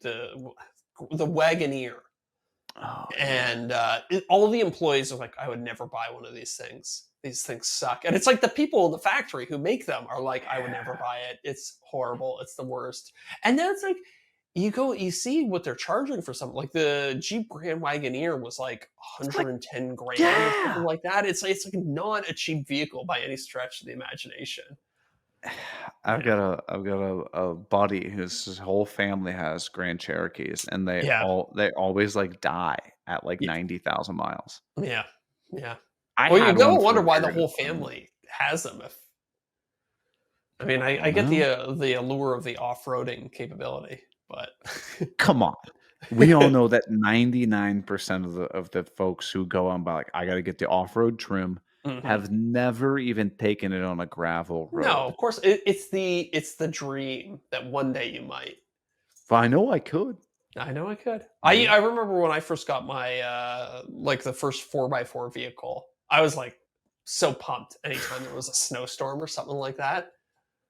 the Wagoneer. Oh, And all the employees are like, I would never buy one of these things. These things suck. And it's like the people in the factory who make them are like, I would never buy it. It's horrible. It's the worst. And then it's like, you see what they're charging for something. Like the Jeep Grand Wagoneer was like 110 grand or something like that. It's like not a cheap vehicle by any stretch of the imagination. I've got a buddy his whole family has Grand Cherokees, and they always like die at like 90,000 miles. Yeah. Well, you gotta wonder why the whole family has them. I get the allure of the off-roading capability, but come on, we all know that 99% of the folks who go on by like I got to get the off-road trim. Mm-hmm. Have never even taken it on a gravel road. No, of course it's the dream that one day you might. But I know I could. I remember when I first got my like the first 4x4 vehicle. I was like so pumped anytime there was a snowstorm or something like that.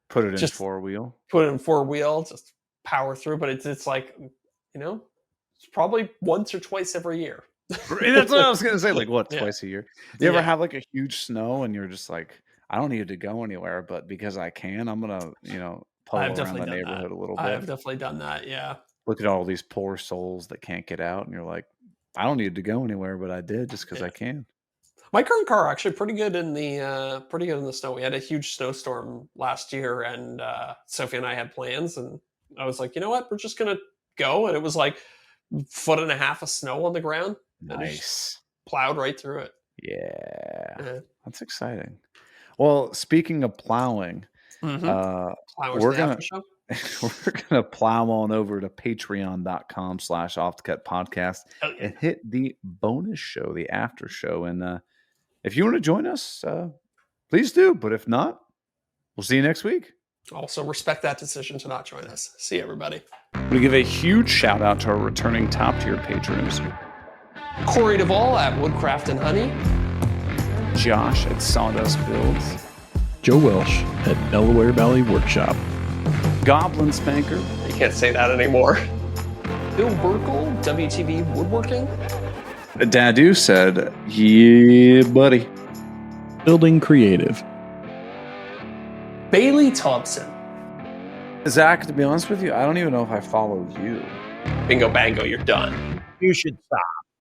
Put it in four-wheel. Put it in four-wheel, just power through. But it's like, it's probably once or twice every year. That's what I was gonna say. Like what, twice a year? You ever have like a huge snow and you're just like, I don't need to go anywhere, but because I can, I'm gonna, pull around the neighborhood a little bit. I've definitely done that. Yeah. Look at all these poor souls that can't get out, and you're like, I don't need to go anywhere, but I did just because I can. My current car actually pretty good in the snow. We had a huge snowstorm last year, and Sophie and I had plans, and I was like, you know what, we're just gonna go, and it was like 1.5 foot of snow on the ground. Nice. Plowed right through it. Yeah. That's exciting. Well, speaking of plowing, we're gonna plow on over to patreon.com/offthecut-podcast and hit the bonus show, the after show. And if you want to join us, please do. But if not, we'll see you next week. Also respect that decision to not join us. See you, everybody. We give a huge shout out to our returning top tier patrons. Corey Duvall at Woodcraft and Honey. Josh at Sawdust Builds. Joe Welsh at Delaware Valley Workshop. Goblin Spanker. You can't say that anymore. Bill Burkle, WTV Woodworking. Dadu said, yeah, buddy. Building Creative. Bailey Thompson. Zach, to be honest with you, I don't even know if I follow you. Bingo bango, you're done. You should stop.